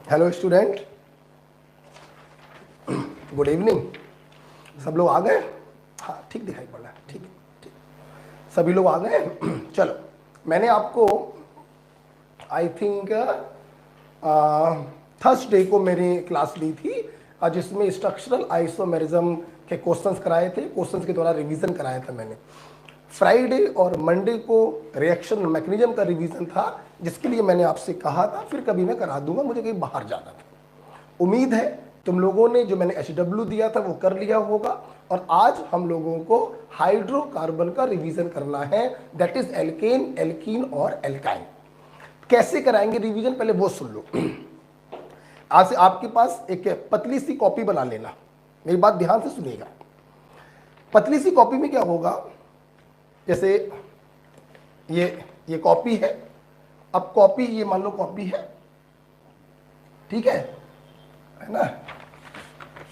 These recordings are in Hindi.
Hello student, good evening. सब लोग आ गए? हाँ, ठीक दिखाई पड़ रहा है। ठीक है, ठीक। सभी लोग आ गए? चलो, मैंने आपको आई थिंक थर्सडे को मेरी क्लास ली थी जिसमें स्ट्रक्चरल आइसोमेरिज्म के क्वेश्चंस कराए थे। क्वेश्चंस के द्वारा रिवीजन कराया था मैंने। फ्राइडे और मंडे को रिएक्शन मैकेनिज्म का रिवीजन था, जिसके लिए मैंने आपसे कहा था फिर कभी मैं करा दूंगा, मुझे कहीं बाहर जाना था। उम्मीद है तुम लोगों ने जो मैंने HW दिया था वो कर लिया होगा। और आज हम लोगों को हाइड्रोकार्बन का रिवीजन करना है, दैट इज एल्केन, एल्कीन और एल्काइन। कैसे कराएंगे रिवीजन, पहले वो सुन लो। आज से आपके पास एक पतली सी कॉपी बना लेना, मेरी बात ध्यान से सुनिएगा। पतली सी कॉपी में क्या होगा, जैसे ये कॉपी है। अब कॉपी, ये मान लो कॉपी है, ठीक है ना?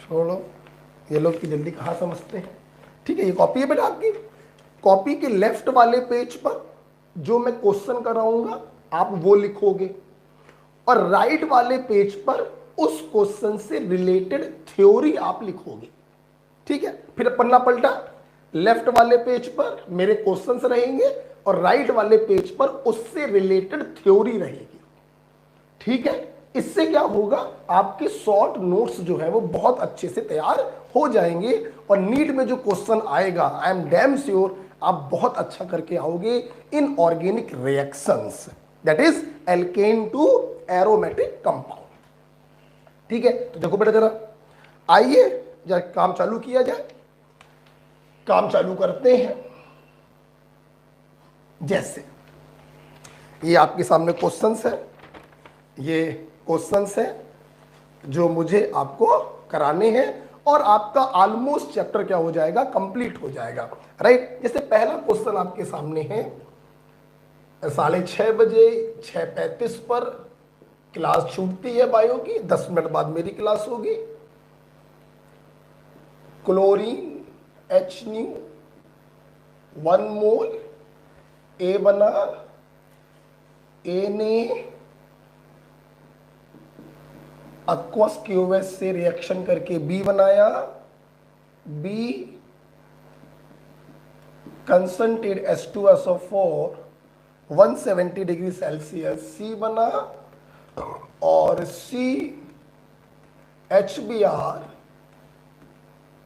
छोड़ो, ये लोग की जल्दी कहाँ समझते हैं। ठीक है, ये कॉपी है बेटा आपकी। कॉपी के लेफ्ट वाले पेज पर जो मैं क्वेश्चन कराऊंगा आप वो लिखोगे, और राइट वाले पेज पर उस क्वेश्चन से रिलेटेड थ्योरी आप लिखोगे। ठीक है, फिर पन्ना पलटा, लेफ्ट वाले पेज पर मेरे क्वेश्चंस रहेंगे और राइट वाले पेज पर उससे रिलेटेड थ्योरी रहेगी। ठीक है, इससे क्या होगा, आपके शॉर्ट नोट्स जो है वो बहुत अच्छे से तैयार हो जाएंगे, और नीट में जो क्वेश्चन आएगा आई एम डैम श्योर आप बहुत अच्छा करके आओगे in organic reactions, that is alkane to aromatic compound. ठीक है, तो देखो बेटा जरा, आइए जरा काम चालू किया जाए। काम चालू करते हैं। जैसे ये आपके सामने क्वेश्चंस है, ये क्वेश्चंस है जो मुझे आपको कराने हैं, और आपका ऑलमोस्ट चैप्टर क्या हो जाएगा, कंप्लीट हो जाएगा। राइट, जैसे पहला क्वेश्चन आपके सामने है, 6:30 बजे 6:35 पर क्लास छूटती है बायो की, 10 मिनट बाद मेरी क्लास होगी। क्लोरीन HNu 1 मोल ए बना, ए ने aqueous QoS से रिएक्शन करके B बनाया, B concentrated H2SO4 170 degree Celsius C बना, और C HBr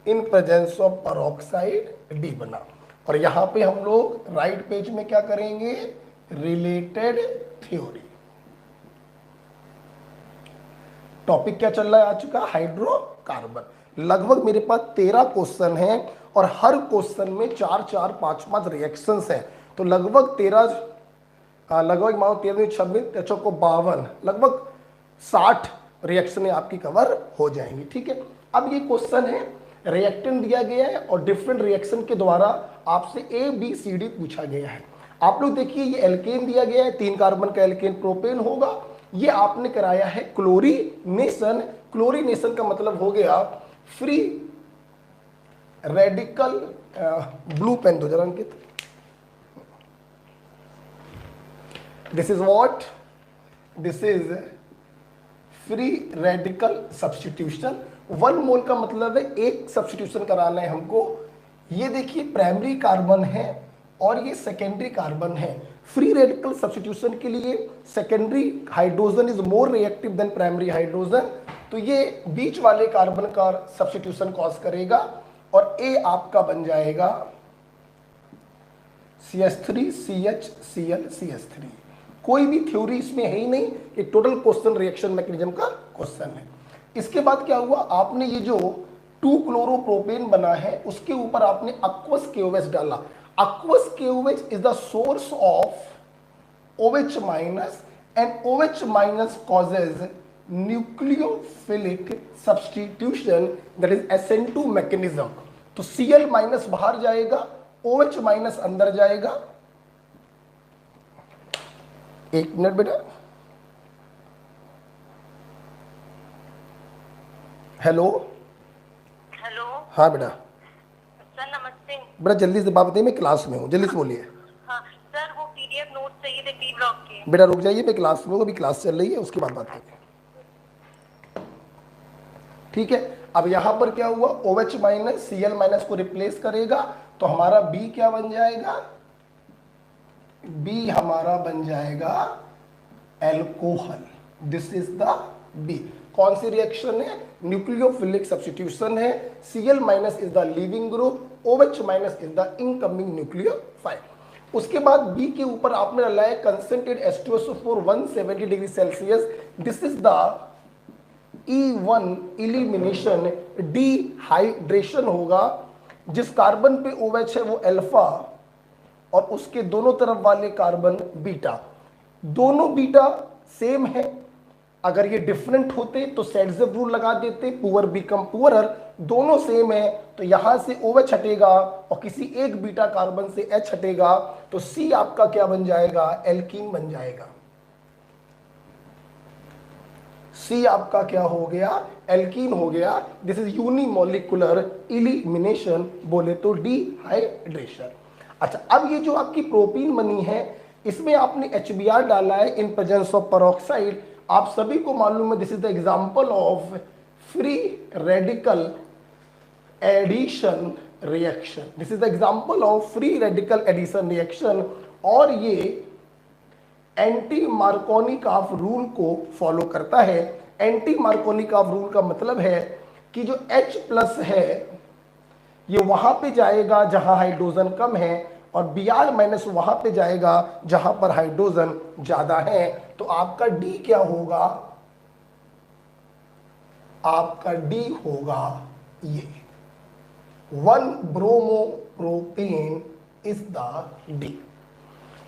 in presence of peroxide D बना। और यहां पे हम लोग राइट पेज में क्या करेंगे, रिलेटेड थ्योरी। टॉपिक क्या चल रहा है आज का, हाइड्रोकार्बन। लगभग मेरे पास 13 क्वेश्चन हैं, और हर क्वेश्चन में 4-4, 5-5 रिएक्शंस हैं। तो लगभग 13, लगभग मानो 13, 26, 13 को 52, लगभग 60 रिएक्शनें आपकी कवर हो जाएंगी। ठीक है, अब ये क्वेश्चन है, रिएक्टेंट दिया गया है और डिफरेंट रिएक्शन के द्वारा आपसे ABCD पूछा गया है। आप लोग देखिए, ये एल्केन दिया गया है, 3 कार्बन का एल्केन प्रोपेन होगा। ये आपने कराया है क्लोरीनेशन। क्लोरीनेशन का मतलब हो गया फ्री रेडिकल, ब्लू पेन दो जरा Ankit. This is what, this is free radical substitution. 1 mole का मतलब है एक सब्स्टिट्यूशन कराना है हमको। ये देखिए प्राइमरी कार्बन है और ये सेकेंडरी कार्बन है। फ्री रेडिकल सब्स्टिट्यूशन के लिए secondary hydrogen is more reactive than primary hydrogen, तो ये बीच वाले कार्बन का सब्स्टिट्यूशन कॉज करेगा, और A आपका बन जाएगा CH3 CH Cl CH3। कोई भी थ्योरी इसमें है ही नहीं, कि टोटल क्वेश्चन रिएक्शन मैकेनिज्म का क्वेश्चन है। इसके बाद क्या हुआ, आपने ये जो 2 क्लोरोप्रोपेन बना है उसके ऊपर आपने aqueous KOH डाला। aqueous KOH is the source of OH minus, and OH minus causes nucleophilic substitution, that is SN2 mechanism। तो Cl माइनस बाहर जाएगा, OH माइनस अंदर जाएगा। एक मिनट बेटा, हेलो। हेलो। हाँ बेटा। सर नमस्ते। बेटा जल्दी से बात बताइए, मैं क्लास में हूँ, जल्दी से बोलिए। हाँ सर, वो PDF नोट चाहिए थे B ब्लॉक के। बेटा रुक जाइए, मैं क्लास में हूँ, अभी क्लास चल रही है, उसके बाद बात करेंगे। ठीक है, अब यहां पर क्या हुआ, OH माइनस Cl माइनस को रिप्लेस करेगा तो हमारा B क्या बन जाएगा, B हमारा बन जाएगा alcohol. This is the B। कौन सी रिएक्शन है, न्यूक्लियोफिलिक सब्स्टिट्यूशन है। Cl minus is the leaving group, OH minus is the incoming nucleophile. उसके बाद B के ऊपर आपने डाला है concentrated H2SO4 170 degree Celsius. This is the E1 elimination, dehydration होगा। जिस कार्बन पे OH है वो अल्फा और उसके दोनों तरफ वाले कार्बन बीटा, दोनों बीटा सेम है। अगर ये डिफरेंट होते तो सेट्ज़ेव रूल लगा देते, पुअर बिकम पुअरर। दोनों सेम है तो यहां से OH हटेगा और किसी एक बीटा कार्बन से H हटेगा तो C आपका क्या बन जाएगा, एल्कीन बन जाएगा। C आपका क्या हो गया, एल्कीन हो गया। दिस इज यूनिमोलिकुलर इलिमिनेशन, बोले तो डिहाइड्रेशन। अच्छा, अब ये जो आपकी प्रोपीन बनी है इसमें आपने HBr डाला है इन प्रेजेंस ऑफ पेरोक्साइड। आप सभी को मालूम है this is the example of free radical addition reaction. This is the example of free radical addition reaction और ये एंटी मार्कोनिकॉफ रूल को फॉलो करता है। एंटी मार्कोनिकॉफ रूल का मतलब है कि जो H प्लस है ये वहां पे जाएगा जहां हाइड्रोजन कम है और Br माइनस वहां पे जाएगा जहां पर हाइड्रोजन ज्यादा है। तो आपका D क्या होगा, आपका D होगा ये 1 bromo propane is the D।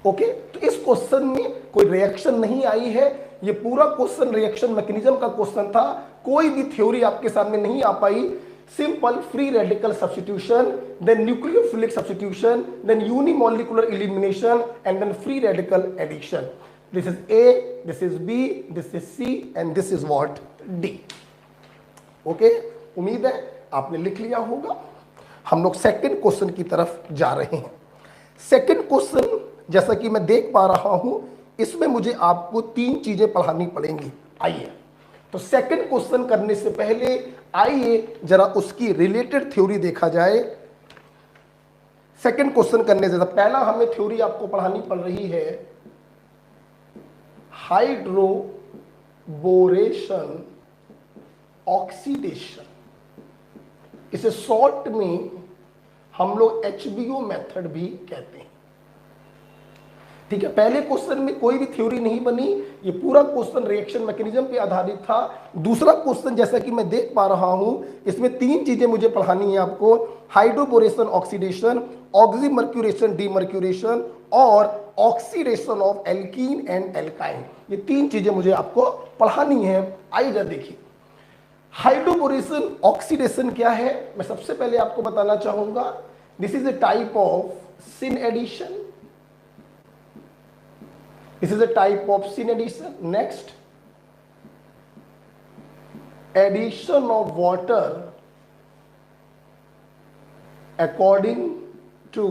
Okay, तो इस क्वेश्चन में कोई रिएक्शन नहीं आई है। ये पूरा क्वेश्चन रिएक्शन मैकेनिज्म का क्वेश्चन था, कोई भी थ्योरी आपके सामने नहीं आ पाई। Simple free radical substitution, then nucleophilic substitution, then unimolecular elimination and then free radical addition. This is A, this is B, this is C and this is what, D। Okay, उम्मीद है आपने लिख लिया होगा। हम लोग सेकंड क्वेश्चन की तरफ जा रहे हैं। सेकंड क्वेश्चन जैसा कि मैं देख पा रहा हूं इसमें मुझे आपको 3 चीजें पढ़ानी पड़ेंगी। आइए, तो सेकंड क्वेश्चन करने से पहले आइए जरा उसकी रिलेटेड थ्योरी देखा जाए। सेकंड क्वेश्चन करने से पहला हमें थ्योरी आपको पढ़ानी पड़ रही है हाइड्रोबोरेशन ऑक्सीडेशन। इसे शॉर्ट में हम लोग HBO मेथड भी कहते हैं। ठीक है, पहले क्वेश्चन में कोई भी थ्योरी नहीं बनी, ये पूरा क्वेश्चन रिएक्शन मैकेनिज्म पे आधारित था। दूसरा क्वेश्चन जैसा कि मैं देख पा रहा हूं इसमें 3 चीजें मुझे पढ़ानी है आपको, हाइड्रोबोरेशन ऑक्सीडेशन, ऑक्सीमर्क्यूरेशन डीमर्क्यूरेशन और oxidation of alkene and alkyne. ये 3 चीजें मुझे आपको पढ़ानी है। आइए जरा देखिए, हाइड्रोबोरेशन ऑक्सीडेशन क्या है, मैं सबसे पहले आपको बताना चाहूंगा। This is a type of syn addition. This is a type of syn addition. Next, addition of water according to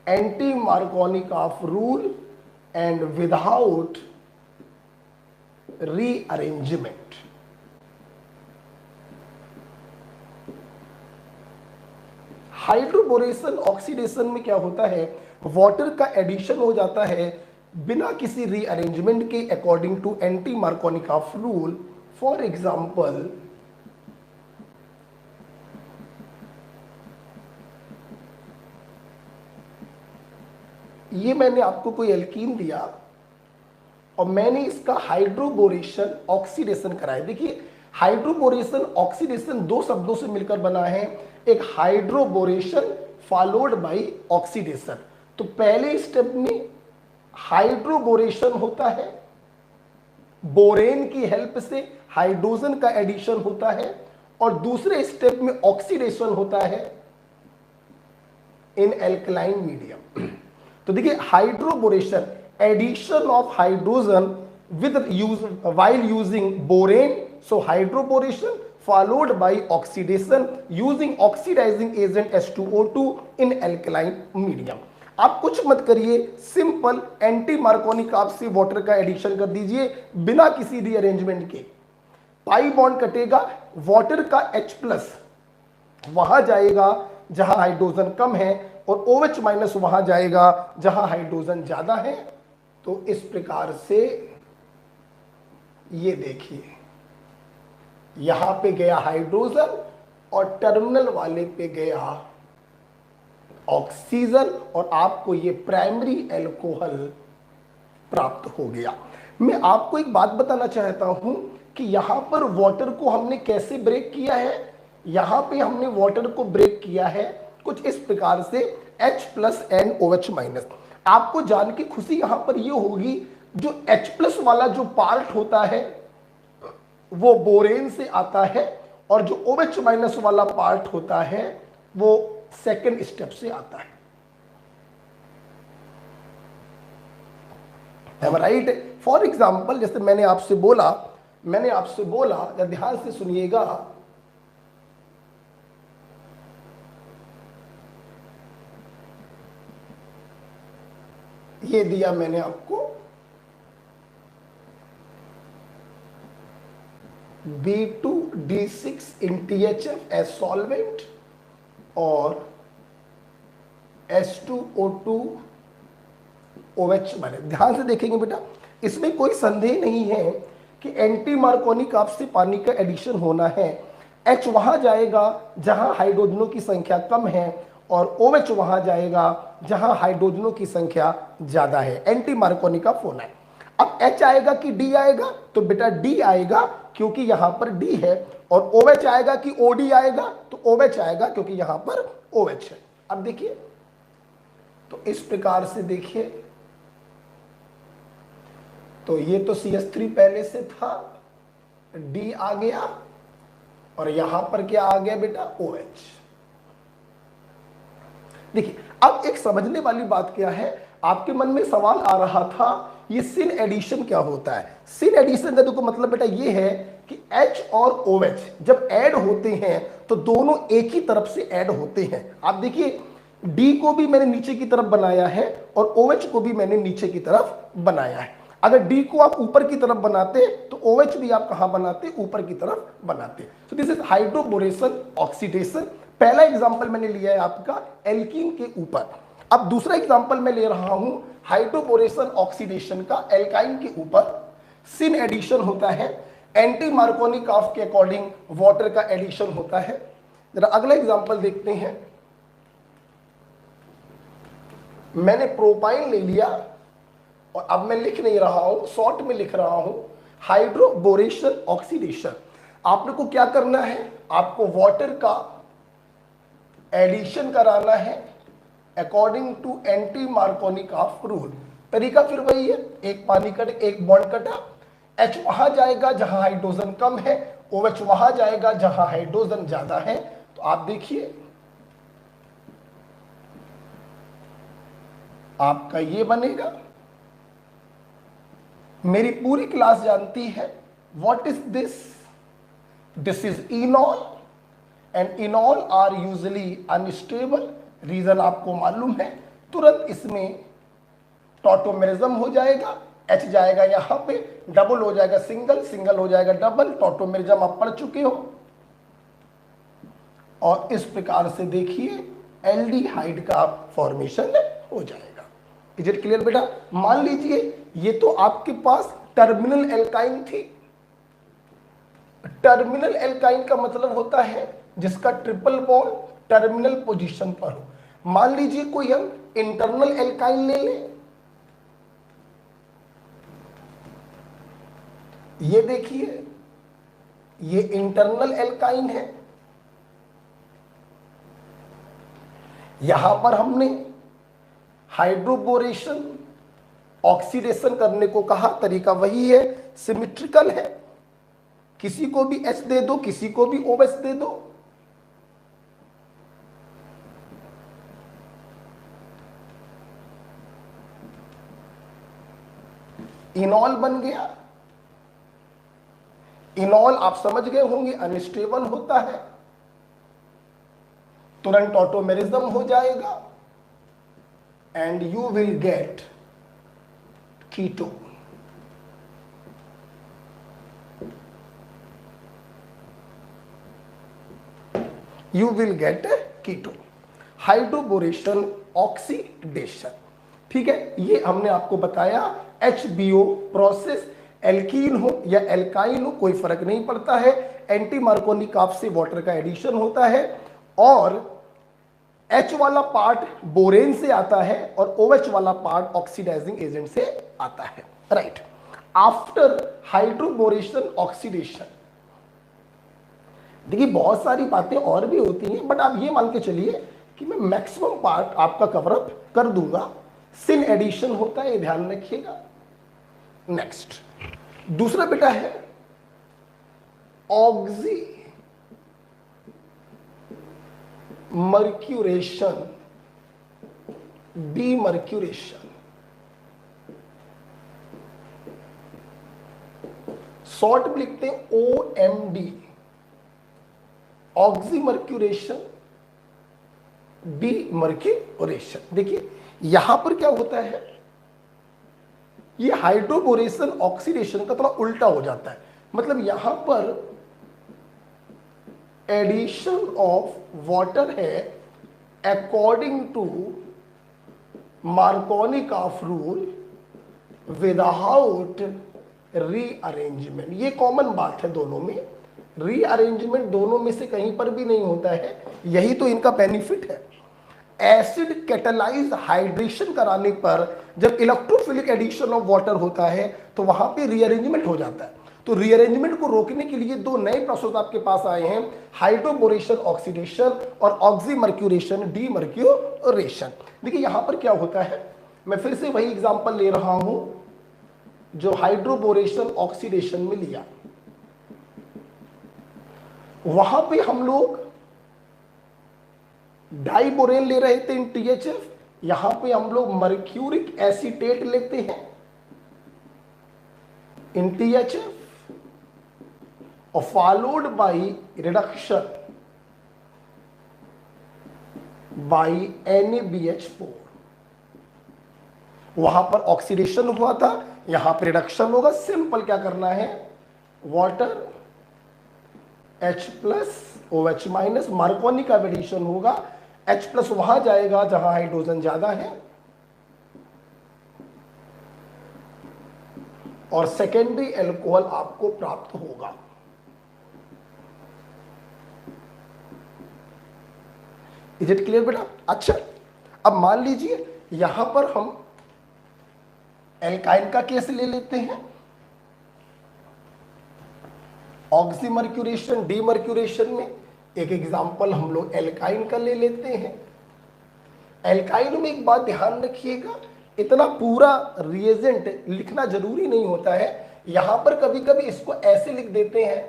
anti-Markovnikov rule and without rearrangement. Hydroboration oxidation में क्या होता है, वाटर का एडिशन हो जाता है बिना किसी रीअरेंजमेंट के according to anti Markovnikov rule. For example, ये मैंने आपको कोई एल्कीन दिया और मैंने इसका हाइड्रोबोरेशन ऑक्सीडेशन कराया। देखिए, हाइड्रोबोरेशन ऑक्सीडेशन 2 शब्दों से मिलकर बना है, एक हाइड्रोबोरेशन फॉलोड बाय ऑक्सीडेशन। तो पहले स्टेप में हाइड्रोबोरेशन होता है, बोरेन की हेल्प से हाइड्रोजन का एडिशन होता है, और दूसरे स्टेप में ऑक्सीडेशन होता है इन एल्कलाइन मीडियम। तो देखिए, hydroboration addition of hydrogen with use while using borane, so hydroboration followed by oxidation using oxidizing agent H2O2 in alkaline medium। आप कुछ मत करिए, सिंपल एंटी मार्कोनिकॉफ से वाटर का एडिशन कर दीजिए बिना किसी रीअरेंजमेंट के। पाई बॉन्ड कटेगा, वाटर का H+ वहां जाएगा जहां हाइड्रोजन कम है और OH- वहां जाएगा जहां हाइड्रोजन ज्यादा है। तो इस प्रकार से ये देखिए, यहां पे गया हाइड्रोजन और टर्मिनल वाले पे गया ऑक्सीजन और आपको ये प्राइमरी अल्कोहल प्राप्त हो गया। मैं आपको एक बात बताना चाहता हूं कि यहां पर वाटर को हमने कैसे ब्रेक किया है। यहां पे हमने वाटर को ब्रेक किया है कुछ इस प्रकार से H+NOH-। आपको जान के खुशी यहां पर ये होगी, जो H+ वाला जो पार्ट होता है वो बोरेन से आता है और जो OH- वाला पार्ट होता है वो सेकेंड स्टेप से आता है। राइट। फॉर एग्जाम्पल, जैसे मैंने आपसे बोला या ध्यान से सुनिएगा, ये दिया मैंने आपको B2D6 in THF as solvent और H2O2 OH बने। ध्यान से देखेंगे बेटा, इसमें कोई संदेह नहीं है कि एंटी मार्कोनिक आप से पानी का एडिशन होना है। H वहां जाएगा जहां हाइड्रोजनों की संख्या कम है और OH वहां जाएगा जहां हाइड्रोजनों की संख्या ज्यादा है। एंटी मार्कोनिक ऑफ होना है। अब H आएगा कि D आएगा, तो बेटा D आएगा क्योंकि यहां पर D है, और OH आएगा कि OD आएगा, तो OH आएगा क्योंकि यहां पर OH है। अब देखिए, तो इस प्रकार से देखिए, तो ये तो CH3 पहले से था, D आ गया और यहां पर क्या आ गया बेटा, OH। देखिए, अब एक समझने वाली बात क्या है, आपके मन में सवाल आ रहा था ये सिन एडिशन क्या होता है। सिन एडिशन का देखो मतलब बेटा ये है कि H और OH जब ऐड होते हैं तो दोनों एक ही तरफ से ऐड होते हैं। आप देखिए, D को भी मैंने नीचे की तरफ बनाया है और OH को भी मैंने नीचे की तरफ बनाया है। अगर D को आप ऊपर की तरफ बनाते तो OH भी आप कहां बनाते, ऊपर की तरफ बनाते। तो दिस इज हाइड्रोबोरेशन ऑक्सीडेशन। पहला एग्जांपल मैंने लिया है आपका एल्कीन के ऊपर। अब दूसरा एग्जांपल मैं ले रहा हूं हाइड्रोबोरेशन ऑक्सीडेशन का एल्काइन के ऊपर। सिन एडिशन होता है, एंटी मार्कोनिक ऑफ के अकॉर्डिंग वाटर का एडिशन होता है। जरा अगला एग्जांपल देखते हैं। मैंने प्रोपाइन ले लिया और अब मैं लिख नहीं रहा हूं, शॉर्ट में लिख रहा हूं हाइड्रोबोरेशन ऑक्सीडेशन। आपने को क्या करना है, आपको वाटर का एडिशन कराना है according to anti Markovnikov rule. तरीका फिर वही है, एक पानी कट एक बॉन्ड कटा, H वहां जाएगा जहां हाइड्रोजन कम है, OH वहां जाएगा जहां हाइड्रोजन ज्यादा है। तो आप देखिए, आपका ये बनेगा। मेरी पूरी क्लास जानती है what is this, this is enol and enol are usually unstable. Reason आपको मालूम है, तुरंत इसमें टॉटोमेरिज्म हो जाएगा। H जाएगा यहां पे, डबल हो जाएगा सिंगल, सिंगल हो जाएगा डबल, टॉटोमेरिज्म आप पढ़ चुके हो। और इस प्रकार से देखिए एल्डिहाइड का फॉर्मेशन हो जाएगा। इज इट क्लियर बेटा। मान लीजिए ये तो आपके पास टर्मिनल एल्काइन थी। टर्मिनल एल्काइन का मतलब होता है जिसका ट्रिपल बॉन्ड टर्मिनल पोजीशन पर हो। मान लीजिए कोई हम इंटरनल एल्काइन ले लें, ये देखिए ये इंटरनल एल्काइन है। यहां पर हमने हाइड्रोबोरेशन ऑक्सीडेशन करने को कहा, तरीका वही है, सिमिट्रिकल है। किसी को भी H दे दो, किसी को भी OH दे दो। इनॉल बन गया। इनॉल आप समझ गए होंगे अनस्टेबल होता है, तुरंत ऑटोमेरिज्म हो जाएगा and you will get keto. you will get ketone. Hydroboration oxidation, ठीक है, ये हमने आपको बताया. HBO प्रोसेस, एल्कीन हो या एल्काइन हो कोई फर्क नहीं पड़ता है. एंटी मार्कोनिक ऑफ से वाटर का एडिशन होता है और H वाला पार्ट बोरेन से आता है और OH वाला पार्ट ऑक्सीडाइजिंग एजेंट से आता है. राइट. आफ्टर हाइड्रोबोरेशन ऑक्सीडेशन, देखिए बहुत सारी बातें और भी होती हैं, बट आप ये मान के चलिए कि मैं मैक्सिमम पार्ट आपका कवर अप कर दूंगा. सिन एडिशन होता है, ये ध्यान रखिएगा. नेक्स्ट दूसरा बेटा है ऑक्सी मर्क्यूरेशन, डीमर्क्यूरेशन. शॉर्ट में लिखते हैं OMD, ऑक्सीमर्क्यूरेशन, डीमर्क्यूरेशन. देखिए यहां पर क्या होता है, ये हाइड्रोबोरेशन ऑक्सीडेशन का थोड़ा उल्टा हो जाता है. मतलब यहां पर एडिशन ऑफ वाटर है according to Markovnikov rule without rearrangement. ये कॉमन बात है दोनों में. रीअरेंजमेंट दोनों में से कहीं पर भी नहीं होता है, यही तो इनका बेनिफिट है. एसिड कैटालाइज हाइड्रेशन कराने पर जब इलेक्ट्रोफिलिक एडिशन ऑफ वाटर होता है तो वहां पे रीअरेंजमेंट हो जाता है. तो रीअरेंजमेंट को रोकने के लिए दो नए प्रोसेस आपके पास आए हैं, हाइड्रोबोरेशन ऑक्सीडेशन और ऑक्सीमर्क्यूरेशन डीमर्क्यूरेशन. देखिए यहां पर क्या होता है, मैं फिर से वही एग्जांपल ले रहा हूं जो हाइड्रोबोरेशन ऑक्सीडेशन में लिया. वहां पे हम लोग डाइबोरेन ले रहे थे इन THF, यहां पे हम लोग मर्क्यूरिक एसीटेट लेते हैं इन THF और followed by reduction by NaBH4. वहां पर ऑक्सीडेशन हुआ था, यहां पर रिडक्शन होगा. सिंपल क्या करना है, वाटर H+ OH- मार्कोनिक का एडिशन होगा. H+ वहां जाएगा जहां हाइड्रोजन ज्यादा है और सेकेंडरी एल्कोहल आपको प्राप्त होगा. इज इट क्लियर बेटा? अच्छा, अब मान लीजिए यहां पर हम एल्काइन का केस ले लेते हैं. ऑक्सीमर्क्यूरेशन डीमर्क्यूरेशन में एक एग्जांपल हम लोग एल्काइन का ले लेते हैं. एल्काइन में एक बात ध्यान रखिएगा, इतना पूरा रिएजेंट लिखना जरूरी नहीं होता है. यहां पर कभी कभी इसको ऐसे लिख देते हैं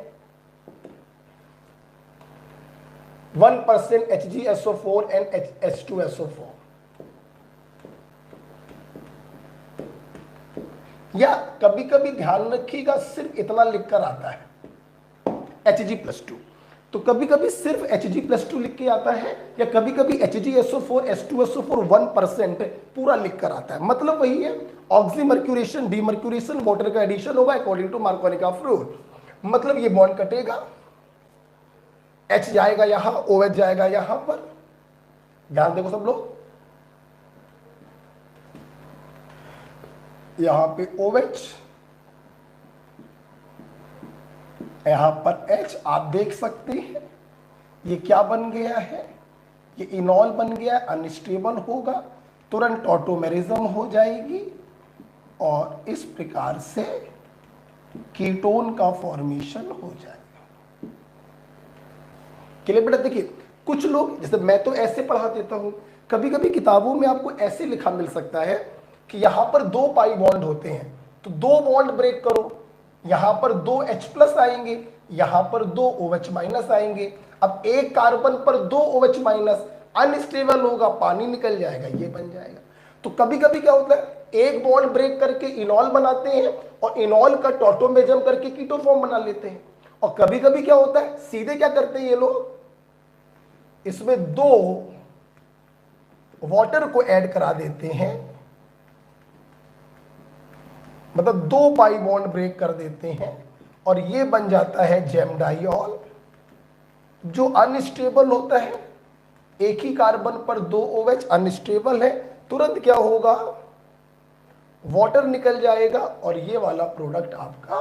1% HgSO4 and H2SO4, या कभी कभी ध्यान रखिएगा सिर्फ इतना लिखकर आता है Hg+2. तो कभी कभी सिर्फ Hg+2 लिख के आता है या कभी कभी HgSO4 H2SO4 1% पूरा लिख कर आता है. मतलब वही है, ऑक्सीमर्क्यूरेशन डीमर्क्यूरेशन वाटर का एडिशन होगा according to Markovnikov rule. मतलब ये बॉन्ड कटेगा, H जाएगा यहां, OH जाएगा यहां पर. ध्यान देखो सब लोग, यहां पे OH, यहां पर H. आप देख सकते हैं ये क्या बन गया है, ये इनॉल बन गया, अनस्टेबल होगा, तुरंत ऑटोमेरिज्म हो जाएगी और इस प्रकार से कीटोन का फॉर्मेशन हो जाएगा. क्लियर बेटा? देखिए कुछ लोग, जैसे मैं तो ऐसे पढ़ा देता हूं, कभी कभी किताबों में आपको ऐसे लिखा मिल सकता है कि यहां पर 2 पाई बॉन्ड होते हैं तो 2 बॉन्ड ब्रेक करो, यहां पर 2 H+ आएंगे, यहां पर 2 OH- आएंगे. अब एक कार्बन पर 2 OH- अनस्टेबल होगा, पानी निकल जाएगा, ये बन जाएगा. तो कभी कभी क्या होता है, एक बॉन्ड ब्रेक करके इनॉल बनाते हैं और इनॉल का टॉटोमेरिज्म करके कीटोफॉर्म बना लेते हैं. और कभी कभी क्या होता है, सीधे क्या करते हैं ये लोग, इसमें 2 वाटर को ऐड करा देते हैं, मतलब 2 पाई बॉन्ड ब्रेक कर देते हैं और ये बन जाता है जेमडाइऑल. जो अनस्टेबल होता है, एक ही कार्बन पर 2 OH अनस्टेबल है, तुरंत क्या होगा, वाटर निकल जाएगा और ये वाला प्रोडक्ट आपका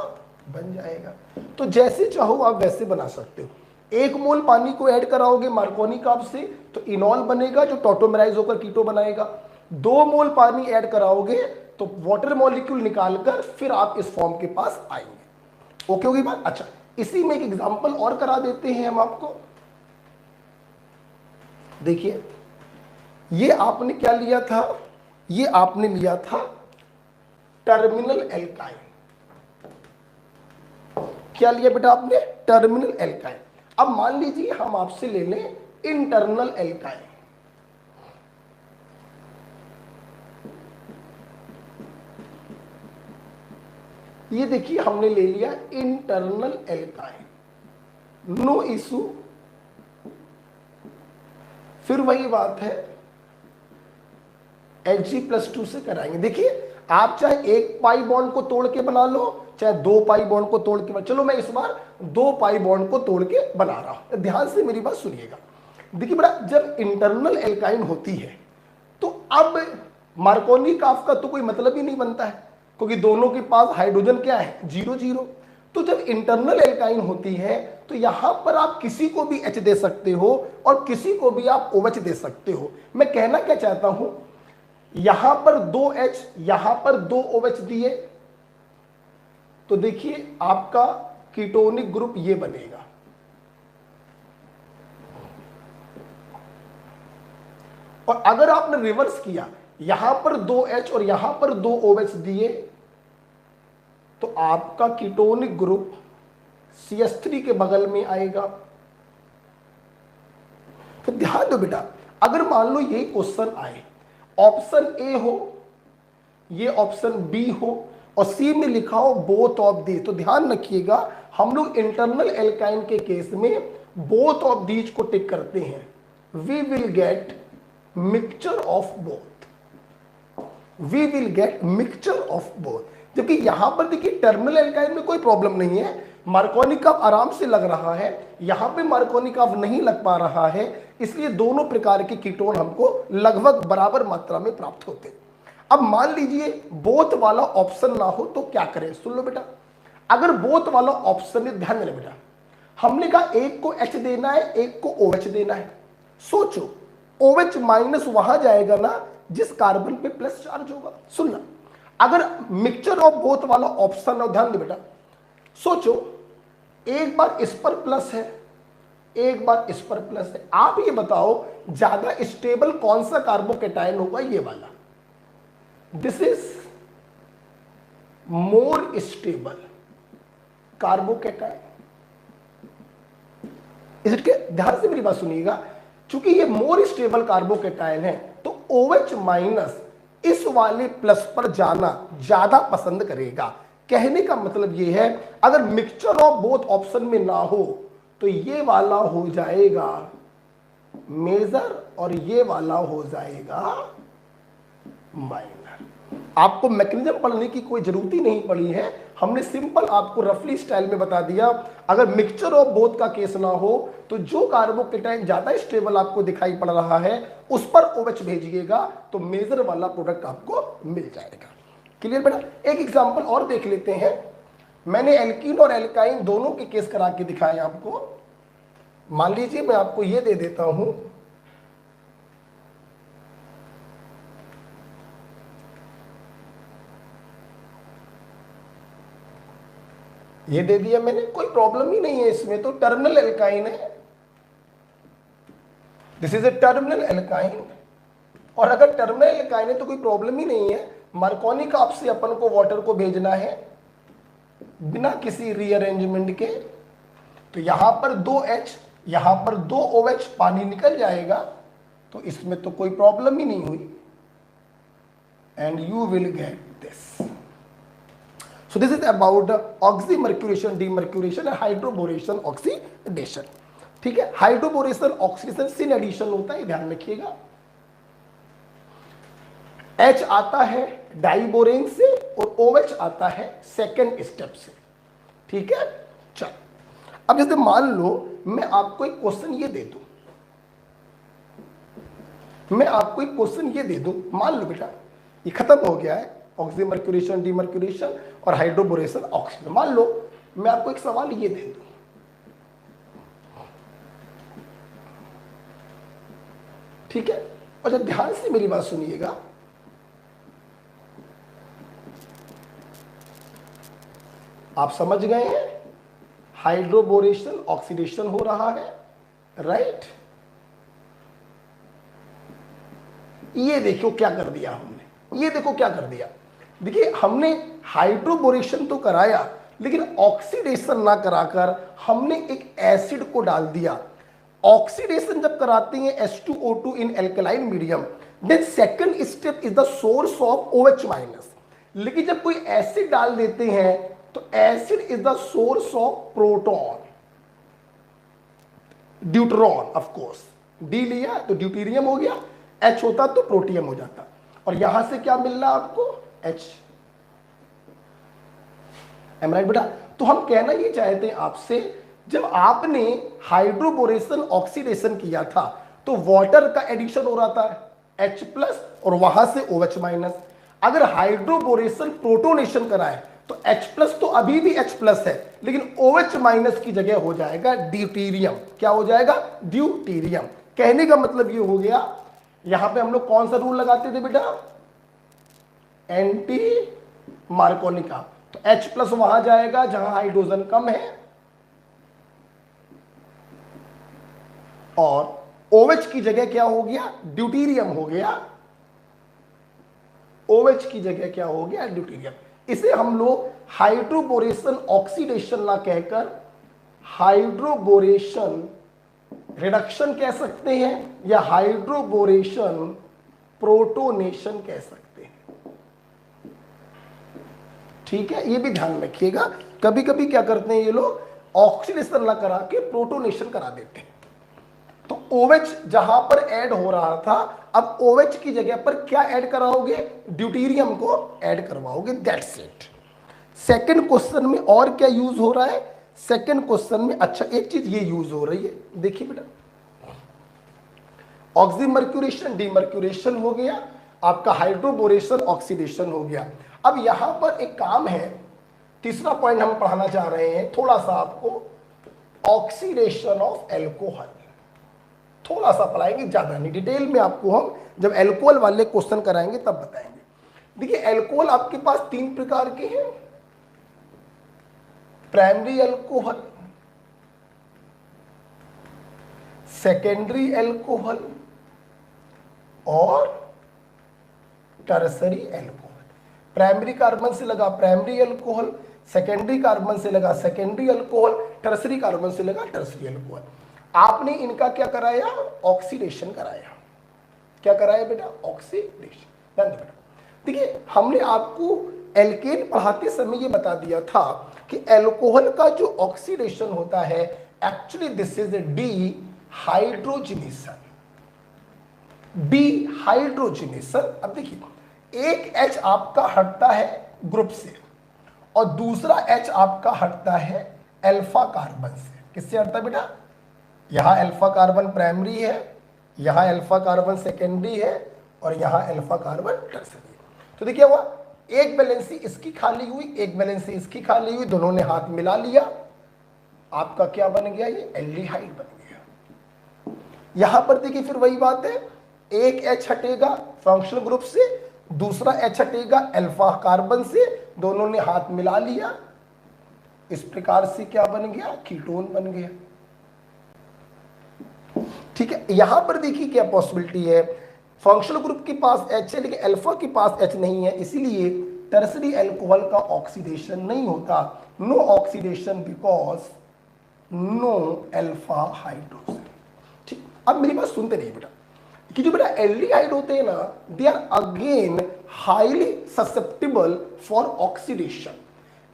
बन जाएगा। तो जैसे चाहो आप वैसे बना सकते हो। 1 मोल पानी को ऐड कराओगे मार्कोनिक आप से तो इनॉल बनेगा जो टॉटोमेराइज होकर कीटो बनाएगा। 2 मोल पानी ऐड कराओगे तो वाटर मॉलिक्यूल निकालकर फिर आप इस फॉर्म के पास आएंगे। ओके होगी बात। अच्छा, इसी में एक एग्जांपल और करा देते हैं हम आपको। देखिए, ये आपने क्या लिया था, ये आपने लिया था टर्मिनल एल्काइन। क्या लिया बेटा आपने, टर्मिनल एल्काइन। अब मान लीजिए हम आपसे ले लें इंटरनल एल्काइन। ये देखिए हमने ले लिया इंटरनल एल्काइन, नो इशू। फिर वही बात है, Hg+2 से कराएंगे। देखिए आप चाहे 1 पाई बॉन्ड को तोड़ के बना लो, चाहे 2 पाई बॉन्ड को तोड़ के, चलो मैं इस बार 2 पाई बॉन्ड को तोड़ के बना रहा हूं। ध्यान से मेरी बात सुनिएगा। देखिए बेटा, जब इंटरनल एल्काइन होती है तो अब मार्कोनिक का तो कोई मतलब ही नहीं बनता है, क्योंकि दोनों के पास हाइड्रोजन क्या है, 0 0। तो जब इंटरनल एल्काइन होती है तो यहां पर आप किसी को भी H दे सकते हो और किसी को भी आप OH दे सकते हो। मैं कहना क्या चाहता हूं, यहां पर 2H, यहां पर 2 OH दिए तो देखिए आपका कीटोनिक ग्रुप ये बनेगा। और अगर आपने रिवर्स किया, यहां पर 2H और यहां पर 2 OH दिए तो आपका कीटोनिक ग्रुप CH3 के बगल में आएगा। तो ध्यान दो बेटा, अगर मान लो ये क्वेश्चन आए, ऑप्शन ए हो, ये ऑप्शन बी हो और सी में लिखा हो बोथ ऑफ दी, तो ध्यान रखिएगा हम लोग इंटरनल एल्काइन के केस में बोथ ऑफ दीज को टिक करते हैं। We will get mixture of both, we will get mixture of both. जबकि यहां पर देखिए टर्मिनल एल्काइन में कोई प्रॉब्लम नहीं है, मार्कोनिक ऑफ आराम से लग रहा है, यहां पे मार्कोनिक ऑफ नहीं लग पा रहा है, इसलिए दोनों प्रकार के कीटोन हमको लगभग बराबर मात्रा में प्राप्त होते हैं। अब मान लीजिए बोथ वाला ऑप्शन ना हो तो क्या करें, सुन लो बेटा। अगर बोथ वाला ऑप्शन है, ध्यान देना बेटा, हमने कहा एक को H देना है, एक को OH देना है। सोचो OH माइनस वहां जाएगा ना जिस कार्बन पे प्लस चार्ज होगा। सुनना, अगर मिक्सचर ऑफ बोथ वाला ऑप्शन है, ध्यान दे बेटा, सोचो एक बार इस पर प्लस है, एक बार इस पर प्लस है। आप ये बताओ ज्यादा स्टेबल कौन सा कार्बोकेटाइन होगा, ये वाला। This is more stable carbocation. इसके ध्यान से मेरी बात सुनिएगा, चूंकि ये मोर स्टेबल कार्बोकेटाइन है तो OH माइनस इस वाले प्लस पर जाना ज्यादा पसंद करेगा। कहने का मतलब ये है, अगर मिक्सचर ऑफ बोथ ऑप्शन में ना हो तो ये वाला हो जाएगा मेजर और ये वाला हो जाएगा माइनर। आपको मैकेनिज्म पढ़ने की कोई जरूरत ही नहीं पड़ी है, हमने सिंपल आपको रफली स्टाइल में बता दिया। अगर मिक्सचर ऑफ बोथ का केस ना हो तो जो कार्बोकेटाइन ज्यादा स्टेबल आपको दिखाई पड़ रहा है उस पर OH भेजिएगा तो मेजर वाला प्रोडक्ट आपको मिल जाएगा। क्लियर बेटा। एक एग्जांपल और देख लेते हैं। मैंने एल्कीन और एल्काइन दोनों के केस करा के दिखाए आपको। मान लीजिए मैं आपको ये दे देता हूं, ये दे दिया मैंने, कोई प्रॉब्लम ही नहीं है इसमें, तो टर्मिनल एल्काइन है, this is A terminal alkyne. और अगर टर्मिनल एल्काइन है तो कोई प्रॉब्लम ही नहीं है, मार्कोनिक आपसे अपन को वाटर को भेजना है बिना किसी रीअरेंजमेंट के, तो यहां पर 2H, यहां पर 2 OH पानी निकल जाएगा, तो इसमें तो कोई प्रॉब्लम ही नहीं हुई। And you will get this. So this is about oxymercuration, demercuration and hydroboration oxidation। ठीक है, हाइड्रोबोरेशन ऑक्सीडेशन सिन एडिशन होता है, ध्यान रखिएगा। H आता है डाइबोरेन से और OH आता है सेकेंड स्टेप से। ठीक है, चल अब जैसे मान लो मैं आपको एक क्वेश्चन ये दे दूं, मान लो बेटा ये खत्म हो गया है, ऑक्सीमर्क्यूरेशन, डीमर्क्यूरेशन और हाइड्रोबोरेशन, ऑक्सीजन। मान लो मैं आपको एक सवाल ये दे दूं, ठीक है, और जब ध्यान से मेरी बात सुनिएगा, आप समझ गए हैं, हाइड्रोबोरेशन ऑक्सीडेशन हो रहा है, राइट। ये देखो क्या कर दिया हमने, ये देखो क्या कर दिया। देखिए हमने हाइड्रोबोरेशन तो कराया, लेकिन ऑक्सीडेशन ना कराकर हमने एक एसिड को डाल दिया। ऑक्सीडेशन जब कराते हैं H2O2 in alkaline medium, then second step is the source of OH minus. लेकिन जब कोई एसिड डाल देते हैं तो acid is the source of proton, deuteron, of course D लिया तो ड्यूटेरियम हो गया, H होता तो प्रोटियम हो जाता, और यहां से क्या मिल रहा आपको, H। एम राइट बेटा। तो हम कहना ये चाहते हैं आपसे, जब आपने हाइड्रोबोरेशन ऑक्सीडेशन किया था तो वाटर का एडिशन हो रहा था H प्लस और वहां से OH माइनस। अगर हाइड्रोबोरेशन प्रोटोनेशन कराए तो H प्लस तो अभी भी H प्लस है, लेकिन OH माइनस की जगह हो जाएगा ड्यूटेरियम। क्या हो जाएगा, ड्यूटेरियम। कहने का मतलब ये हो गया, यहां पे हम लोग कौन सा रूल लगाते थे बेटा, एंटी मार्कोनी का। तो H प्लस वहां जाएगा जहां हाइड्रोजन कम है, और OH की जगह क्या हो गया, ड्यूटेरियम हो गया। OH की जगह क्या हो गया, ड्यूटेरियम। इसे हम लोग हाइड्रोबोरेशन ऑक्सीडेशन ना कहकर हाइड्रोबोरेशन रिडक्शन कह सकते हैं, या हाइड्रोबोरेशन प्रोटोनेशन कह सकते हैं। ठीक है, ये भी ध्यान रखिएगा। कभी कभी क्या करते हैं ये लोग, ऑक्सीडेशन ना करा के प्रोटोनेशन करा देते हैं। तो OH जहां पर ऐड हो रहा था, अब OH की जगह पर क्या ऐड कराओगे, ड्यूटेरियम को ऐड करवाओगे, दैट्स इट। सेकंड क्वेश्चन में और क्या यूज हो रहा है, सेकंड क्वेश्चन में अच्छा एक चीज ये यूज हो रही है, देखिए बेटा, ऑक्सीमर्क्यूरेशन डीमर्क्यूरेशन हो गया, आपका हाइड्रोबोरेशन ऑक्सीडेशन हो गया। अब यहां पर एक काम है, तीसरा पॉइंट हम पढ़ाना चाह रहे हैं थोड़ा सा आपको, ऑक्सीडेशन ऑफ एल्कोहल। थोड़ा सा पढ़ाएंगे, ज्यादा नहीं, डिटेल में आपको हम जब एल्कोहल वाले क्वेश्चन कराएंगे तब बताएंगे। देखिए एल्कोहल आपके पास 3 प्रकार के हैं, प्राइमरी एल्कोहल, सेकेंडरी एल्कोहल और टर्सरी एल्कोहल। प्राइमरी कार्बन से लगा प्राइमरी एल्कोहल, सेकेंडरी कार्बन से लगा सेकेंडरी एल्कोहल, टर्सरी कार्बन से लगा टर्सरी एल्कोहल। आपने इनका क्या कराया, ऑक्सीडेशन कराया। क्या कराया बेटा, ऑक्सीडेशन। ध्यान दो बेटा, देखिए हमने आपको एल्केन पढ़ाते समय ये बता दिया था कि एल्कोहल का जो ऑक्सीडेशन होता है, actually this is D hydrogenation, D hydrogenation. अब देखिए एक H आपका हटता है ग्रुप से और दूसरा H आपका हटता है अल्फा कार्बन से। किससे हटता है बेटा, यहां अल्फा कार्बन प्राइमरी है, यहां अल्फा कार्बन सेकेंडरी है, और यहां अल्फा कार्बन टर्सरी है। तो देखिए हुआ, एक वैलेंसी इसकी खाली हुई, एक वैलेंसी इसकी खाली हुई, दोनों ने हाथ मिला लिया, आपका क्या बन गया, ये एल्डिहाइड बन गया। यहां पर देखिए फिर वही बात है, एक H हटेगा फंक्शनल ग्रुप से, दूसरा H हटेगा अल्फा कार्बन से, दोनों ने हाथ मिला लिया, इस प्रकार से क्या बन गया, कीटोन बन गया। ठीक है, यहां पर देखिए क्या पॉसिबिलिटी है, फंक्शनल ग्रुप के पास H है लेकिन अल्फा के पास H नहीं है, इसीलिए टर्सरी अल्कोहल का ऑक्सीडेशन नहीं होता, no oxidation because no alpha hydrogen. ठीक, अब मेरी बात सुनते रहिए बेटा, कि जो बेटा एल्डिहाइड होते हैं ना, they are again highly susceptible for oxidation.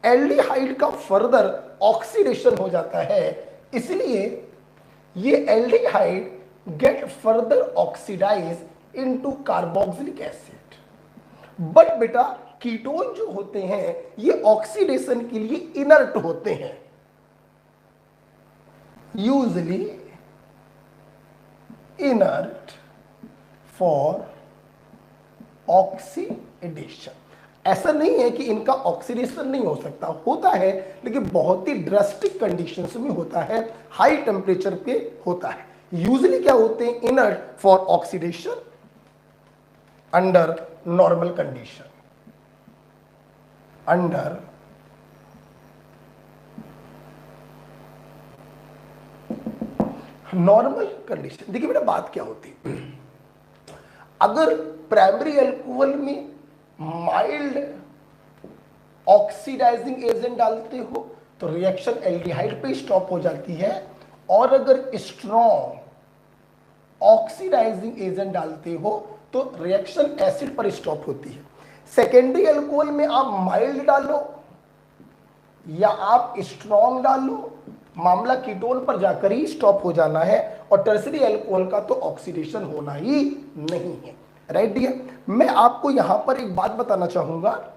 Aldehyde का फर्दर ऑक्सीडेशन हो जाता है, इसलिए ये aldehyde get further oxidize into carboxylic acid. But बेटा कीटोन जो होते हैं ये ऑक्सीडेशन के लिए इनर्ट होते हैं, यूजली इनर्ट फॉर ऑक्सीडेशन। ऐसा नहीं है कि इनका ऑक्सीडेशन नहीं हो सकता, होता है, लेकिन बहुत ही ड्रास्टिक कंडीशंस में होता है, हाई टेम्परेचर पे होता है। यूजली क्या होते हैं? Inert for oxidation under normal condition, under normal condition. देखिए बेटा बात क्या होती है, अगर प्राइमरी अल्कोहल में माइल्ड ऑक्सीडाइजिंग एजेंट डालते हो तो रिएक्शन एल्डिहाइड पे स्टॉप हो जाती है, और अगर स्ट्रॉन्ग ऑक्सीडाइजिंग एजेंट डालते हो तो रिएक्शन एसिड पर स्टॉप होती है। सेकेंडरी अल्कोहल में आप माइल्ड डालो या आप स्ट्रॉन्ग डालो, मामला कीटोन पर जाकर ही स्टॉप हो जाना है, और टर्सरी अल्कोहल का तो ऑक्सीडेशन होना ही नहीं है। राइट डियर, मैं आपको यहां पर एक बात बताना चाहूंगा।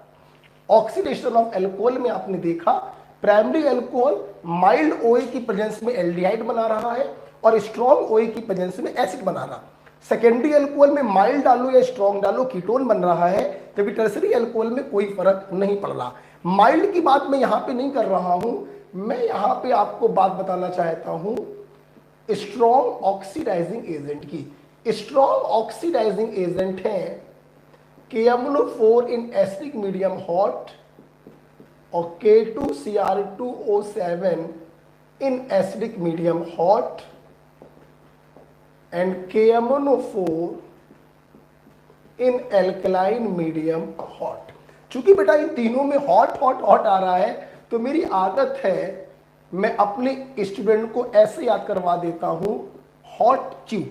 ऑक्सीडेशन ऑफ अल्कोहल में आपने देखा प्राइमरी अल्कोहल माइल्ड ओए की प्रेजेंस में एल्डिहाइड बना रहा है और स्ट्रॉन्ग ओए की प्रेजेंस में एसिड बना रहा है। सेकेंडरी अल्कोहल में माइल्ड डालो या स्ट्रॉन्ग डालो कीटोन बन रहा है, जबकि टर्सरी अल्कोहल में कोई फर्क नहीं पड़ रहा। माइल्ड की बात मैं यहां पे नहीं कर रहा हूं, मैं यहां पे आपको बात बताना चाहता हूं स्ट्रॉन्ग ऑक्सीडाइजिंग एजेंट की। स्ट्रॉन्ग ऑक्सीडाइजिंग एजेंट है KMnO4 in acidic medium hot और K2Cr2O7 in acidic medium hot and KMnO4 in alkaline medium hot. चूंकि बेटा इन तीनों में हॉट हॉट हॉट आ रहा है, तो मेरी आदत है मैं अपने स्टूडेंट को ऐसे याद करवा देता हूं, हॉट क्यूब।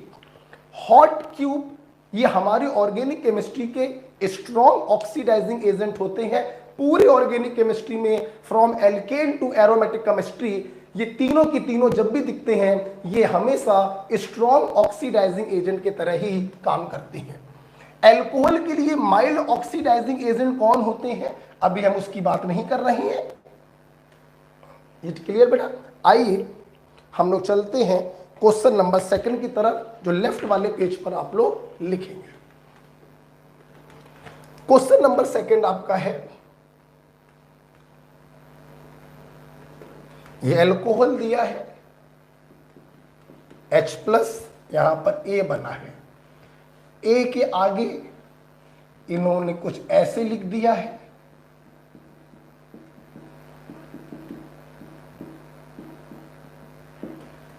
हॉट क्यूब ये हमारी ऑर्गेनिक केमिस्ट्री के स्ट्रॉन्ग ऑक्सीडाइजिंग एजेंट होते हैं। पूरी ऑर्गेनिक केमिस्ट्री में from alkane to aromatic chemistry ये तीनों की तीनों जब भी दिखते हैं ये हमेशा स्ट्रॉन्ग ऑक्सीडाइजिंग एजेंट की तरह ही काम करते हैं। अल्कोहल के लिए माइल्ड ऑक्सीडाइजिंग एजेंट कौन होते हैं, अभी हम उसकी बात नहीं कर रहे हैं। इट क्लियर बेटा? आइए हम लोग चलते हैं क्वेश्चन नंबर 2 की तरफ, जो लेफ्ट वाले पेज पर आप लोग लिखेंगे। क्वेश्चन नंबर 2 आपका है, ये अल्कोहल दिया है H+, यहां पर A बना है। A के आगे इन्होंने कुछ ऐसे लिख दिया है,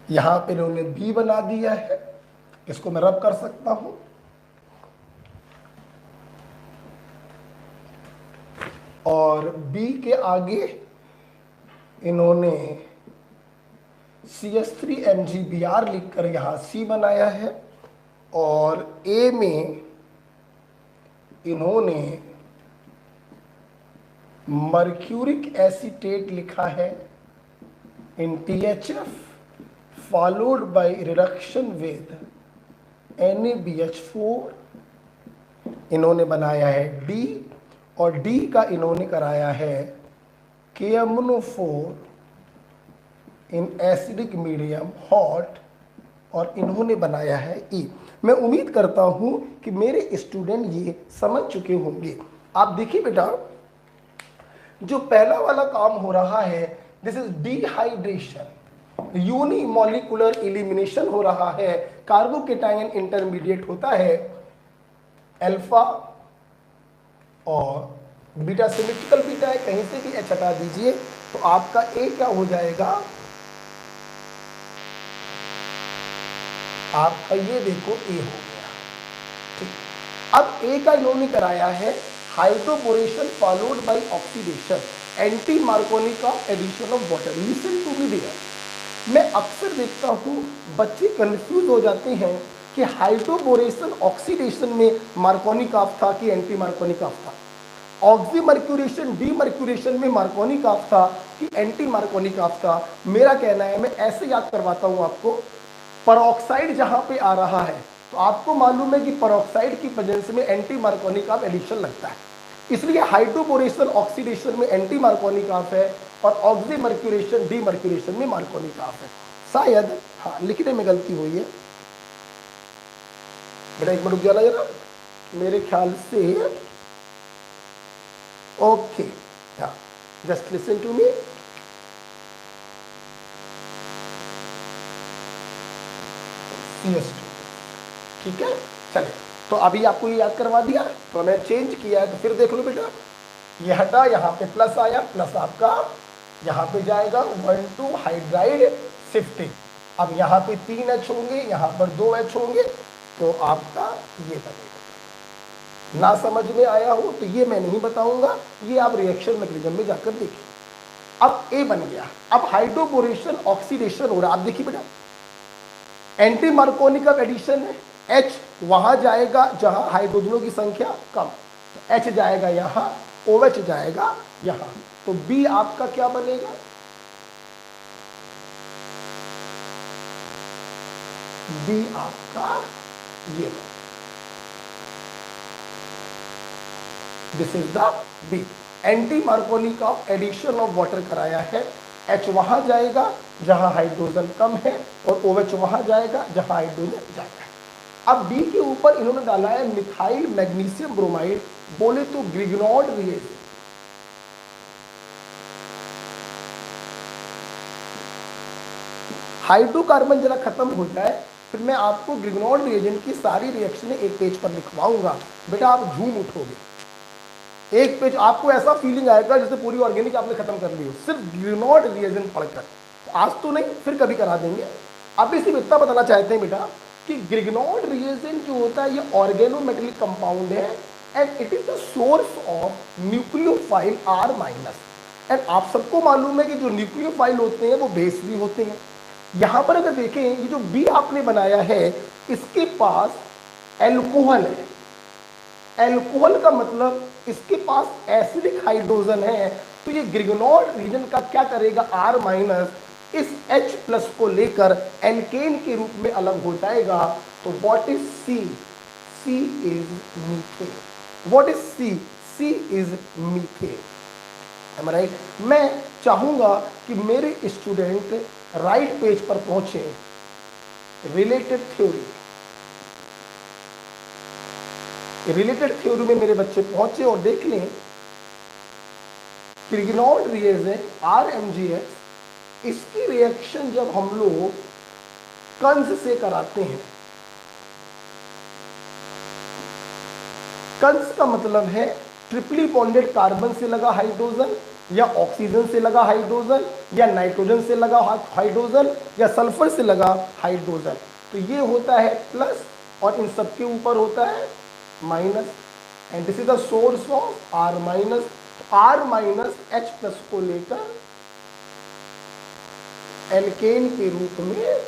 यहां पे इन्होंने B बना दिया है, इसको मैं रब कर सकता हूं, और B के आगे इन्होंने CH3MgBr लिखकर यहां C बनाया है, और A में इन्होंने मर्क्यूरिक एसीटेट लिखा है इन THF followed by reduction with NaBH4, इन्होंने बनाया है D, और D का इन्होंने कराया है KMnO4 in acidic medium hot, और इन्होंने बनाया है E। मैं उम्मीद करता हूं कि मेरे स्टूडेंट ये समझ चुके होंगे। आप देखिए बेटा, जो पहला वाला काम हो रहा है this is dehydration, unimolecular elimination हो रहा है, कार्बोकेटायन इंटरमीडिएट होता है अल्फा और बीटा, सिमेट्रिकल बीटा है, कहीं से भी H हटा दीजिए तो आपका A क्या हो जाएगा, आपका ये देखो A हो गया। ठीक, अब A का इन्होंने कराया है hydroboration followed by oxidation, anti markovnikov का addition of water. Listen to me dear, मैं अक्सर देखता हूँ बच्चे कंफ्यूज हो जाते हैं कि हाइड्रोबोरेशन ऑक्सीडेशन में मार्कोनी काफ था कि एंटी मार्कोनी काफ था, ऑक्सीमर्क्यूरेशन डीमर्क्यूरेशन में मार्कोनी काफ था कि एंटी मार्कोनी काफ था। मेरा कहना है, मैं ऐसे याद करवाता हूँ आपको, परऑक्साइड जहां पे आ रहा है तो आपको मालूम है कि परऑक्साइड की प्रेजेंस में एंटी मार्कोनी काफ एडिशन लगता है, इसलिए हाइड्रोबोरेशन ऑक्सीडेशन में एंटी मार्कोनी काफ है और ऑक्सीमर्क्यूरेशन डीमर्क्यूरेशन में मार्कोनी काफ है। शायद, हाँ लिखने में गलती हुई है बेटा, एक मिनट रुक जाना जरा, मेरे ख्याल से ओके, हाँ जस्ट लिसन टू मी। ठीक है, चले तो अभी आपको ये याद करवा दिया, तो मैंने चेंज किया है, तो फिर देख लो बेटा, ये हटा, यहाँ पे प्लस आया, प्लस आपका यहाँ पे जाएगा 1,2 हाइड्राइड शिफ्टिंग। अब यहाँ पे 3 H होंगे, यहाँ पर 2 H होंगे, तो आपका ये बनेगा। ना समझ में आया हो तो ये मैं नहीं बताऊंगा, ये आप रिएक्शन मैकेनिज्म में जाकर देखिए। अब ए बन गया, अब हाइड्रोबोरेशन ऑक्सीडेशन हो रहा है। आप देखिए बेटा, एंटी मार्कोनी का एडिशन है, H वहां जाएगा जहां हाइड्रोजनों की संख्या कम, तो H जाएगा यहां, OH जाएगा यहां, तो B आपका क्या बनेगा, B आपका ये, this is the B। Anti markovnikov का एडिशन ऑफ वाटर कराया है, H वहां जाएगा जहां हाइड्रोजन कम है, और OH वहां जाएगा जहां हाइड्रोजन ज्यादा है। अब B के ऊपर इन्होंने डाला है मिथाइल मैग्नीशियम ब्रोमाइड, बोले तो ग्रिग्नॉड रिएजेंट। हाइड्रोकार्बन जरा खत्म हो जाए, फिर मैं आपको ग्रिग्नॉड रिएजेंट की सारी रिएक्शनें एक पेज पर लिखवाऊंगा। बेटा आप झूम उठोगे, एक पेज आपको ऐसा फीलिंग आएगा जैसे पूरी ऑर्गेनिक आपने खत्म कर ली हो, सिर्फ ग्रिग्नॉड रिएजेंट पढ़कर। आज तो नहीं, फिर कभी करा देंगे। अभी सिर्फ इतना बताना चाहते हैं बेटा कि ग्रिग्नॉड रिएजेंट जो होता है ये ऑर्गेनोमेटेलिक कंपाउंड है, and it is the source of nucleophile R-। And आप सबको मालूम है कि जो न्यूक्लियोफाइल होते हैं वो बेस भी होते हैं। यहां पर अगर देखें, ये जो B आपने बनाया है इसके पास एल्कोहल है, एल्कोहल का मतलब इसके पास एसिडिक हाइड्रोजन है, तो ये ग्रिग्नॉड रीजन का क्या करेगा, R- इस H+ को लेकर एल्केन के रूप में अलग हो जाएगा। तो what is C? C is methane. What is C? C is methane. Am I right? मैं चाहूंगा कि मेरे स्टूडेंट राइट पेज पर पहुंचे, रिलेटेड थ्योरी, रिलेटेड थ्योरी में मेरे बच्चे पहुंचे और देख लें ग्रिग्नॉड रिएजेंट RMgS, इसकी रिएक्शन जब हम लोग कंस से कराते हैं, कंस का मतलब है ट्रिपली बॉन्डेड कार्बन से लगा हाइड्रोजन, या ऑक्सीजन से लगा हाइड्रोजन, या नाइट्रोजन से लगा हाइड्रोजन, या सल्फर से लगा हाइड्रोजन, तो ये होता है प्लस और इन सबके ऊपर होता है minus, and this is the source of R-। R- H+ को लेकर एल्केन के रूप में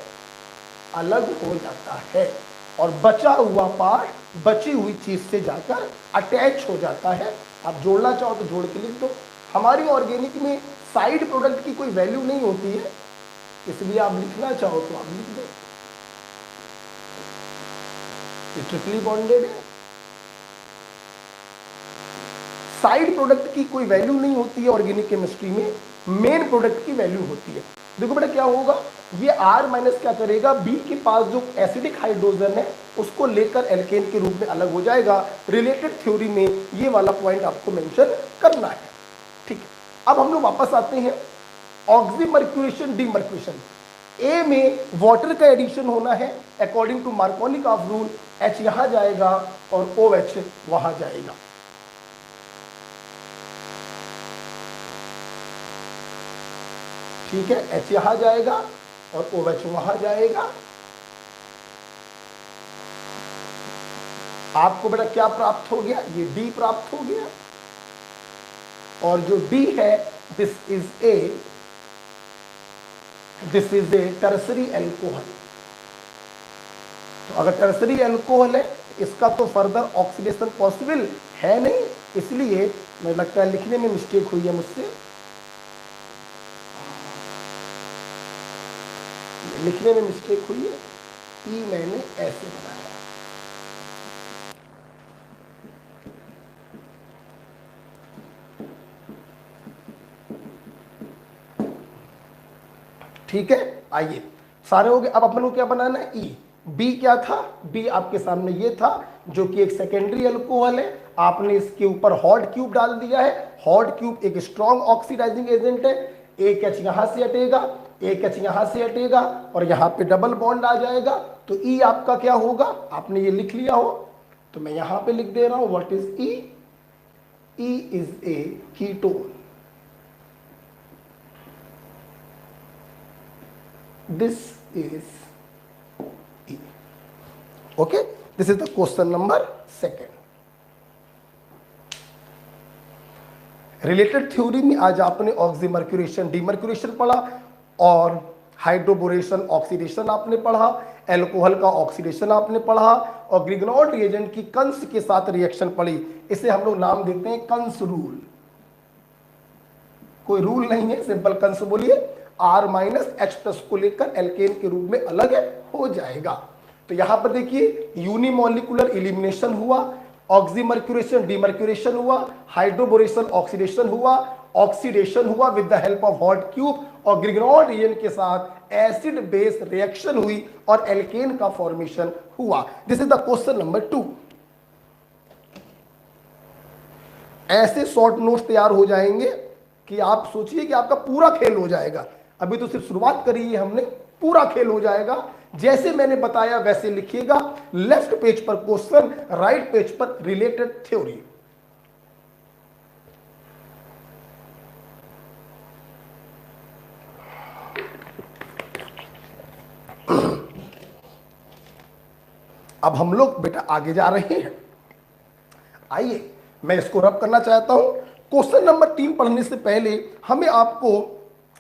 अलग हो जाता है, और बचा हुआ पार्ट बची हुई चीज से जाकर अटैच हो जाता है। आप जोड़ना चाहो तो जोड़ के लिख दो। हमारी ऑर्गेनिक में साइड प्रोडक्ट की कोई वैल्यू नहीं होती है, इसलिए आप लिखना चाहो तो आप लिख दो। ये ट्रिपली बॉन्डेड है, साइड प्रोडक्ट की कोई वैल्यू नहीं होती है ऑर्गेनिक केमिस्ट्री में, मेन प्रोडक्ट की वैल्यू होती है। देखो बेटा क्या होगा, ये R- क्या करेगा, B के पास जो एसिडिक हाइड्रोजन है उसको लेकर एल्केन के रूप में अलग हो जाएगा। रिलेटेड थ्योरी में ये वाला पॉइंट आपको मेंशन करना है, ठीक है। अब हम लोग वापस आते हैं, ऑक्सीमर्क्यूरेशन डीमर्क्यूरेशन। ए में वाटर का एडिशन होना है अकॉर्डिंग टू मार्कोनी का रूल, H यहां जाएगा और OH वहां जाएगा। ठीक है, H यहां जाएगा और OH वहां जाएगा। आपको बेटा क्या प्राप्त हो गया, ये D प्राप्त हो गया, और जो D है this is A tertiary alcohol. तो अगर टर्सरी एल्कोहल है इसका तो फर्दर ऑक्सीडेशन पॉसिबल है नहीं, इसलिए मुझे लगता है लिखने में मिस्टेक हुई है मुझसे, लिखने में मिस्टेक हुई है, ई मैंने ऐसे बनाया। ठीक है, आइए सारे हो गए। अब अपन को क्या बनाना है, ई। बी क्या था, बी आपके सामने ये था जो कि एक सेकेंडरी अल्कोहल है। आपने इसके ऊपर हॉट क्यूब डाल दिया है। हॉट क्यूब एक स्ट्रॉन्ग ऑक्सीडाइजिंग एजेंट है। एक एच यहां से हटेगा, एक एच यहां से हटेगा और यहां पे डबल बॉन्ड आ जाएगा। तो ई आपका क्या होगा, आपने ये लिख लिया हो तो मैं यहां पे लिख दे रहा हूं, what is E, E is a ketone. This is E. Okay, this is the question number 2. Related theory में आज आपने ऑक्सीमर्क्यूरेशन डीमर्क्यूरेशन पढ़ा और हाइड्रोबोरेशन ऑक्सीडेशन आपने पढ़ा, एल्कोहल का ऑक्सीडेशन आपने पढ़ा और ग्रिग्नॉल्ड रिएजेंट की कंस के साथ रिएक्शन पढ़ी। इसे हम लोग नाम देते हैं कंस रूल। कोई रूल नहीं है, सिंपल कंस बोलिए, R माइनस एच प्लस को लेकर एल्केन के रूप में अलग हो जाएगा। तो यहां पर देखिए यूनिमोलिकुलर इलिमिनेशन हुआ, ऑक्सीमर्क्यूरेशन डीमर्क्यूरेशन हुआ, हाइड्रोबोरेशन ऑक्सीडेशन हुआ, ऑक्सीडेशन हुआ with the help of hot cube और ग्रिग्नॉल्ड रिएजेंट के साथ एसिड बेस रिएक्शन हुई और एल्केन का फॉर्मेशन हुआ। This is the question number 2। ऐसे शॉर्ट नोट्स तैयार हो जाएंगे कि आप सोचिए कि आपका पूरा खेल हो जाएगा। अभी तो सिर्फ शुरुआत करी है हमने, पूरा खेल हो जाएगा। जैसे मैंने बताया वैसे लिखिएगा। लेफ्ट पेज पर क्वेश्चन, राइट पेज पर रिलेटेड थ्योरी। अब हम लोग बेटा आगे जा रहे हैं। आइए मैं इसको रब करना चाहता हूं। क्वेश्चन नंबर 3 पढ़ने से पहले हमें आपको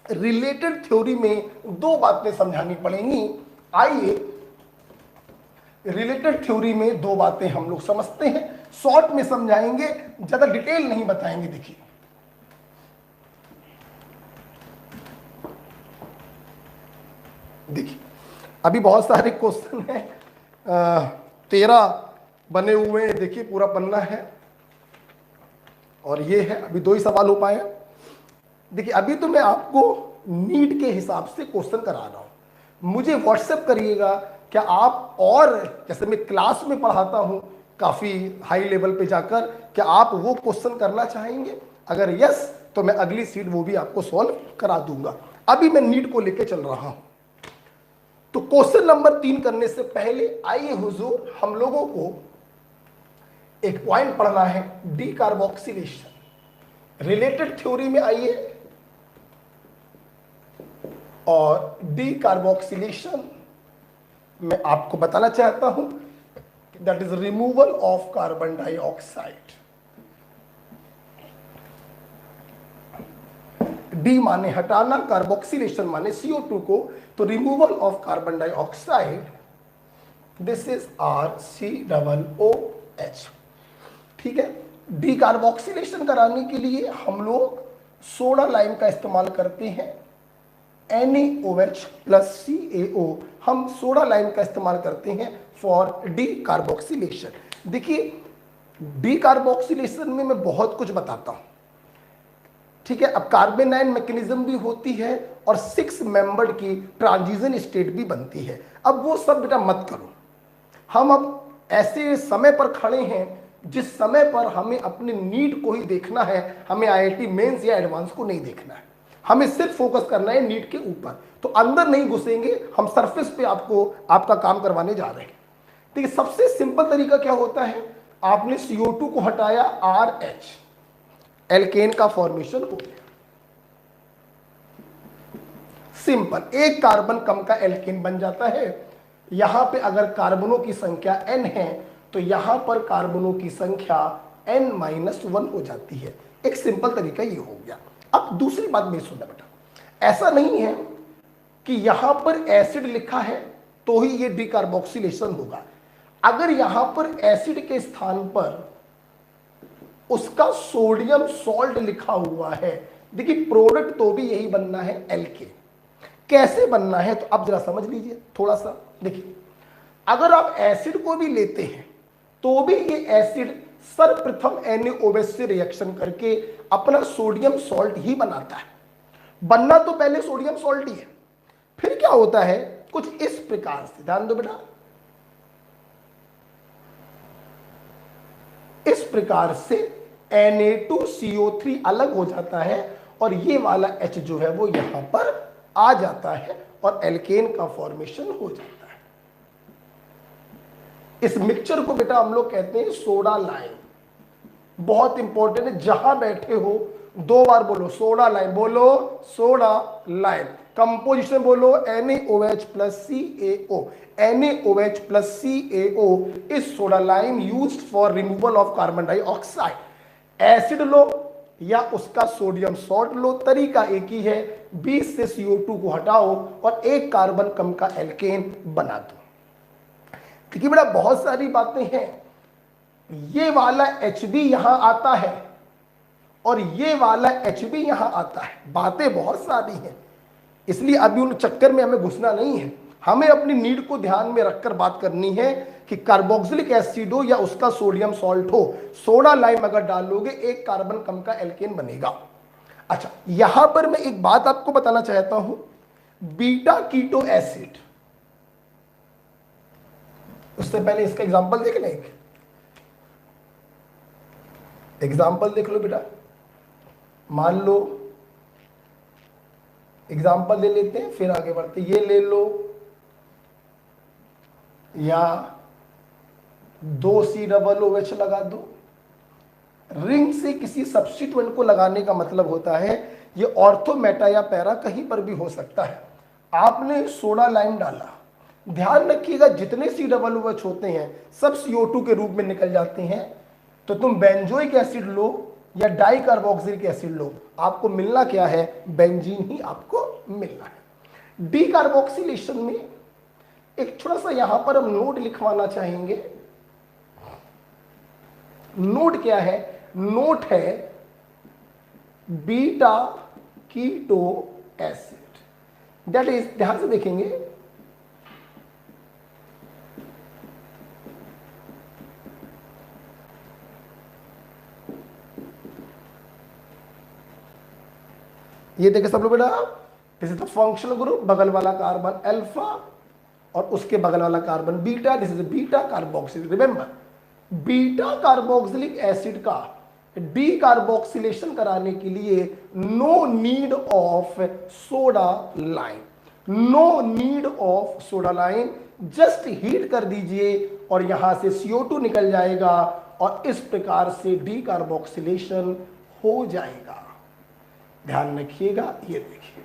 रिलेटेड थ्योरी में 2 बातें समझानी पड़ेंगी। आइए रिलेटेड थ्योरी में 2 बातें हम लोग समझते हैं, शॉर्ट में समझाएंगे, ज्यादा डिटेल नहीं बताएंगे। देखिए देखिए अभी बहुत सारे क्वेश्चन हैं, 13 बने हुए हैं। देखिए पूरा पन्ना है और ये है, अभी 2 ही सवाल हो पाए हैं। देखिए अभी तो मैं आपको नीट के हिसाब से क्वेश्चन करा रहा हूं। मुझे व्हाट्सएप करिएगा, क्या आप और जैसे मैं क्लास में पढ़ाता हूं काफी हाई लेवल पे जाकर, क्या आप वो क्वेश्चन करना चाहेंगे? अगर यस तो मैं अगली सीट वो भी आपको सॉल्व करा दूंगा। अभी मैं नीट को लेके चल रहा हूं। तो क्वेश्चन नंबर 3 करने से पहले आइए हुजूर हम लोगों को एक पॉइंट पढ़ना है, डी कार्बोक्सिलेशन। रिलेटेड थ्योरी में आइए और डी कार्बोक्सिलेशन मैं आपको बताना चाहता हूं that is removal of carbon dioxide. D माने हटाना, कार्बोक्सिलेशन माने CO2 को, तो removal of carbon dioxide, this is RCOOH। ठीक है, डी कार्बोक्सिलेशन कराने के लिए हम लोग सोडा लाइम का इस्तेमाल करते हैं, NaOH प्लस CaO। हम सोडा लाइम का इस्तेमाल करते हैं फॉर डी कार्बोक्सिलेशन। देखिए डी कार्बोक्सिलेशन में मैं बहुत कुछ बताता हूं, ठीक है। अब कार्बेनाइन मैकेनिज्म भी होती है और 6 मेंबर्ड की ट्रांजिशन स्टेट भी बनती है। अब वो सब बेटा मत करो, हम अब ऐसे समय पर खड़े हैं जिस समय पर हमें अपने नीट को ही देखना है, हमें IIT मेंस या एडवांस को नहीं देखना है, हमें सिर्फ फोकस करना है नीट के ऊपर। तो अंदर नहीं घुसेंगे, हम सरफेस पे आपको आपका काम करवाने जा रहे हैं। देखिए सबसे सिंपल तरीका क्या होता है, आपने CO2 को हटाया, RH, एल्केन का फॉर्मेशन हो गया। सिंपल, एक कार्बन कम का एल्केन बन जाता है। यहां पे अगर कार्बनों की संख्या n है तो यहां पर कार्बनों की संख्या n-1 हो जाती है। एक सिंपल तरीका ये हो गया। अब दूसरी बात मेरी सुनना बेटा, ऐसा नहीं है कि यहां पर एसिड लिखा है तो ही ये डीकार्बोक्सिलेशन होगा। अगर यहां पर एसिड के स्थान पर उसका सोडियम सॉल्ट लिखा हुआ है, देखिए प्रोडक्ट तो भी यही बनना है एल्केन। कैसे बनना है तो अब जरा समझ लीजिए थोड़ा सा। देखिए अगर आप एसिड को भी लेते हैं तो भी ये एसिड सर्वप्रथम NaOH से रिएक्शन करके अपना सोडियम सॉल्ट ही बनाता है। बनना तो पहले सोडियम सॉल्ट ही है। फिर क्या होता है, कुछ इस प्रकार से, ध्यान दो बेटा, इस प्रकार से Na2CO3 अलग हो जाता है और ये वाला H जो है वो यहां पर आ जाता है और एल्केन का फॉर्मेशन हो जाता है। इस मिक्सचर को बेटा हम लोग कहते हैं सोडा लाइम। बहुत इंपॉर्टेंट है, जहां बैठे हो 2 बार बोलो सोडा लाइम, बोलो सोडा लाइम। कंपोजिशन बोलो NaOH plus CaO। NaOH plus CaO is soda lime used for removal of carbon dioxide. Acid लो या उसका सोडियम सॉल्ट लो, तरीका एक ही है, 20 से CO2 को हटाओ और एक कार्बन कम का एल्केन बना दो। देखिए बेटा बहुत सारी बातें हैं, ये वाला HB यहां आता है और ये वाला HB यहां आता है, बातें बहुत सारी हैं, इसलिए अभी उन चक्कर में हमें घुसना नहीं है। हमें अपनी नीड को ध्यान में रखकर बात करनी है कि कार्बोक्सिलिक एसिड हो या उसका सोडियम सॉल्ट हो, सोडा लाइम अगर डालोगे एक कार्बन कम का एल्केन बनेगा। अच्छा, यहां पर मैं एक बात आपको बताना चाहता हूं, बीटा कीटो एसिड, उससे पहले इसका एग्जांपल देख लें, एक एग्जांपल देख लो बेटा। मान लो एग्जांपल ले लेते हैं फिर आगे बढ़ते, ये ले लो या 2COOH लगा दो। रिंग से किसी सब्स्टिट्यूएंट को लगाने का मतलब होता है ये ऑर्थो मेटा या पैरा कहीं पर भी हो सकता है। आपने सोडा लाइम डाला, ध्यान रखिएगा जितने COOH होते हैं सब CO2 के रूप में निकल जाते हैं, तो तुम बेंजोइक एसिड लो या डाई कार्बोक्सिलिक एसिड लो, आपको मिलना क्या है, बेंजीन ही आपको मिलना है। डी कार्बोक्सिलेशन में एक छोटा सा यहां पर हम नोट लिखवाना चाहेंगे। नोट क्या है, नोट है beta keto acid, that is, ध्यान से देखेंगे, ये देखे सब लोग बेटा, this is the functional group, बगल वाला कार्बन अल्फा और उसके बगल वाला carbon beta, this is beta carboxylic. Remember, beta carboxylic acid का डी कार्बोक्सिलेशन कराने के लिए no need of soda lime, no need of soda lime, just heat कर दीजिए और यहां से CO2 निकल जाएगा और इस प्रकार से डी कार्बोक्सिलेशन हो जाएगा। ध्यान रखिएगा, ये देखिए,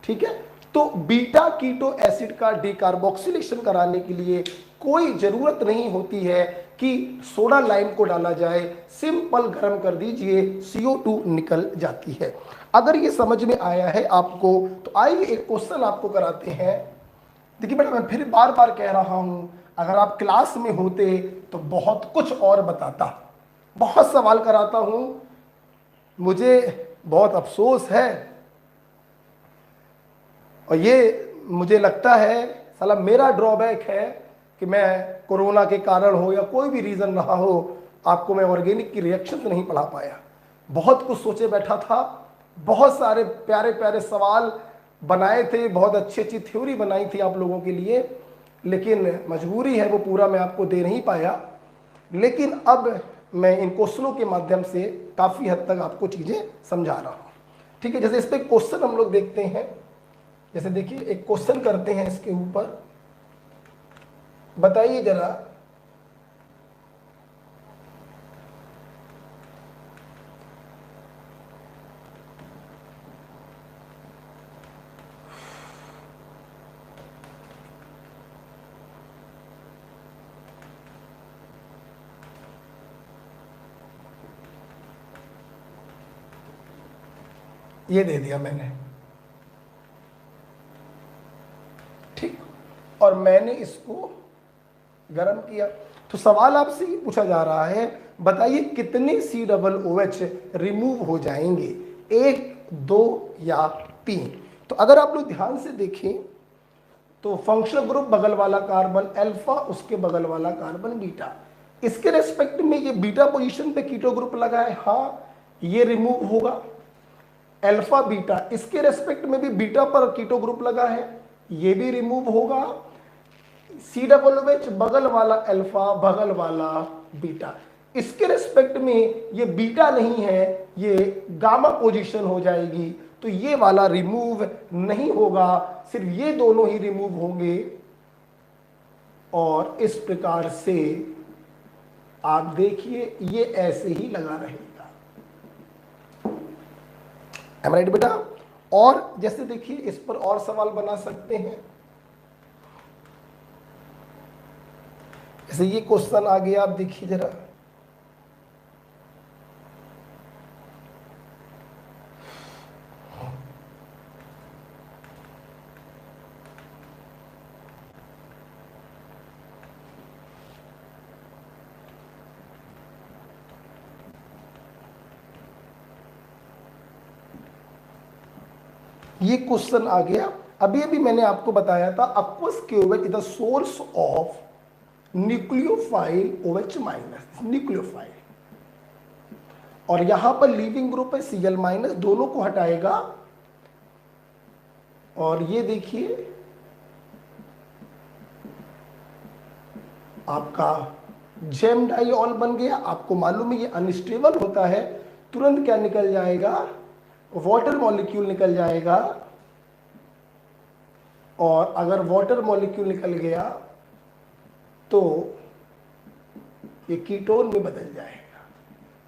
ठीक है। तो बीटा कीटो एसिड का डीकार्बोक्सिलेशन कराने के लिए कोई जरूरत नहीं होती है कि सोडा लाइम को डाला जाए, सिंपल गर्म कर दीजिए, CO2 निकल जाती है। अगर ये समझ में आया है आपको तो आइए एक क्वेश्चन आपको कराते हैं। देखिए बेटा मैं फिर बार बार कह रहा हूं, अगर आप क्लास में होते तो बहुत कुछ और बताता, बहुत सवाल कराता हूं, मुझे बहुत अफसोस है और ये मुझे लगता है साला मेरा ड्रॉबैक है कि मैं कोरोना के कारण हो या कोई भी रीज़न रहा हो, आपको मैं ऑर्गेनिक की रिएक्शन से नहीं पढ़ा पाया। बहुत कुछ सोचे बैठा था, बहुत सारे प्यारे प्यारे सवाल बनाए थे, बहुत अच्छी अच्छी थ्योरी बनाई थी आप लोगों के लिए, लेकिन मजबूरी है वो पूरा मैं आपको दे नहीं पाया। लेकिन अब मैं इन क्वेश्चनों के माध्यम से काफ़ी हद तक आपको चीज़ें समझा रहा हूँ, ठीक है। जैसे इस पर क्वेश्चन हम लोग देखते हैं, जैसे देखिए एक क्वेश्चन करते हैं इसके ऊपर, बताइए जरा, ये दे दिया मैंने, ठीक, और मैंने इसको गर्म किया। तो सवाल आपसे ये पूछा जा रहा है, बताइए कितने COOH रिमूव हो जाएंगे, 1, 2 या 3। तो अगर आप लोग ध्यान से देखें तो फंक्शनल ग्रुप बगल वाला कार्बन अल्फा, उसके बगल वाला कार्बन बीटा, इसके रेस्पेक्ट में ये बीटा पोजीशन पे कीटो ग्रुप लगा है, हाँ ये रिमूव होगा। अल्फा बीटा, इसके रेस्पेक्ट में भी बीटा पर कीटो ग्रुप लगा है, ये भी रिमूव होगा, COOH बगल वाला अल्फा बगल वाला बीटा, इसके रिस्पेक्ट में ये बीटा नहीं है, ये गामा पोजीशन हो जाएगी, तो ये वाला रिमूव नहीं होगा, सिर्फ ये दोनों ही रिमूव होंगे। और इस प्रकार से आप देखिए ये ऐसे ही लगा रहेगा। एम राइट बेटा? और जैसे देखिए इस पर और सवाल बना सकते हैं, जैसे ये क्वेश्चन आ गया, आप देखिए जरा, ये क्वेश्चन आ गया। अभी अभी मैंने आपको बताया था aqueous KOH is the source of nucleophile OH minus, nucleophile, और यहां पर लीविंग ग्रुप है Cl माइनस, दोनों को हटाएगा और ये देखिए आपका जेम डाइऑल बन गया। आपको मालूम है ये अनस्टेबल होता है, तुरंत क्या निकल जाएगा, वाटर मॉलिक्यूल निकल जाएगा, और अगर वाटर मॉलिक्यूल निकल गया तो ये कीटोन में बदल जाएगा।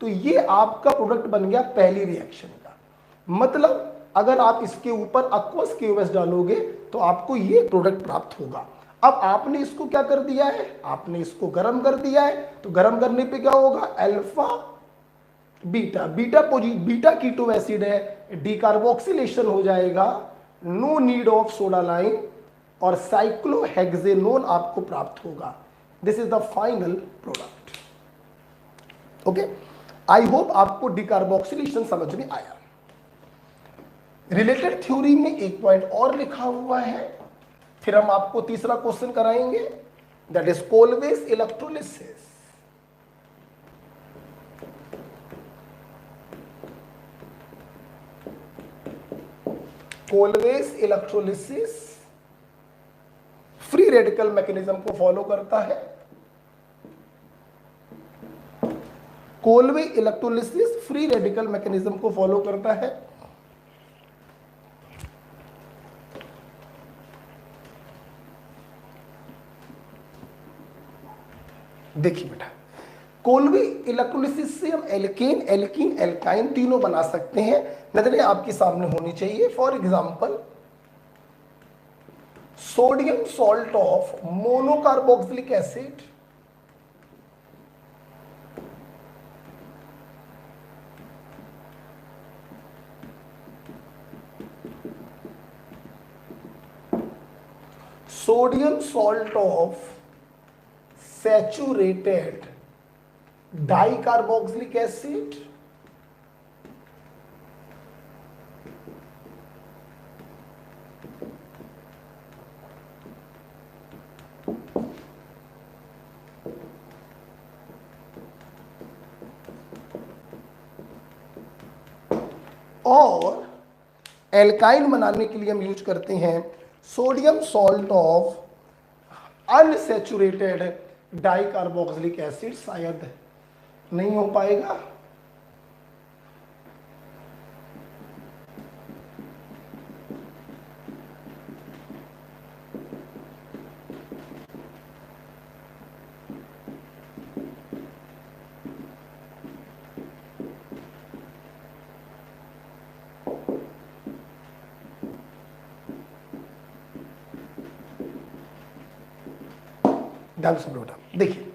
तो ये आपका प्रोडक्ट बन गया पहली रिएक्शन का। मतलब अगर आप इसके ऊपर aqueous KOH डालोगे तो आपको ये प्रोडक्ट प्राप्त होगा। अब आपने इसको क्या कर दिया है, आपने इसको गर्म कर दिया है, तो गर्म करने पे क्या होगा, alpha beta, beta keto acid है, डिकार्बोक्सिलेशन हो जाएगा, no need of soda lime, और साइक्लोहेक्सेनोन आपको प्राप्त होगा। This is the final product. Okay, I hope आपको डिकार्बोक्सिलेशन समझ में आया। रिलेटेड थ्योरी में एक पॉइंट और लिखा हुआ है, फिर हम आपको तीसरा क्वेश्चन कराएंगे, that is Kolbe's electrolysis. Kolbe's electrolysis free radical mechanism को फॉलो करता है। Colway electrolysis free radical mechanism को फॉलो करता है। देखिए बेटा, कोलवे इलेक्ट्रोलिसिस से हम एल्केन, एल्कीन, एल्काइन तीनों बना सकते हैं। नजरें आपके सामने होनी चाहिए। For example, sodium salt of monocarboxylic acid, sodium salt of saturated dicarboxylic acid, और एल्काइन बनाने के लिए हम यूज करते हैं sodium salt of unsaturated dicarboxylic acid. शायद नहीं हो पाएगा। ध्यान से बेटा देखिए,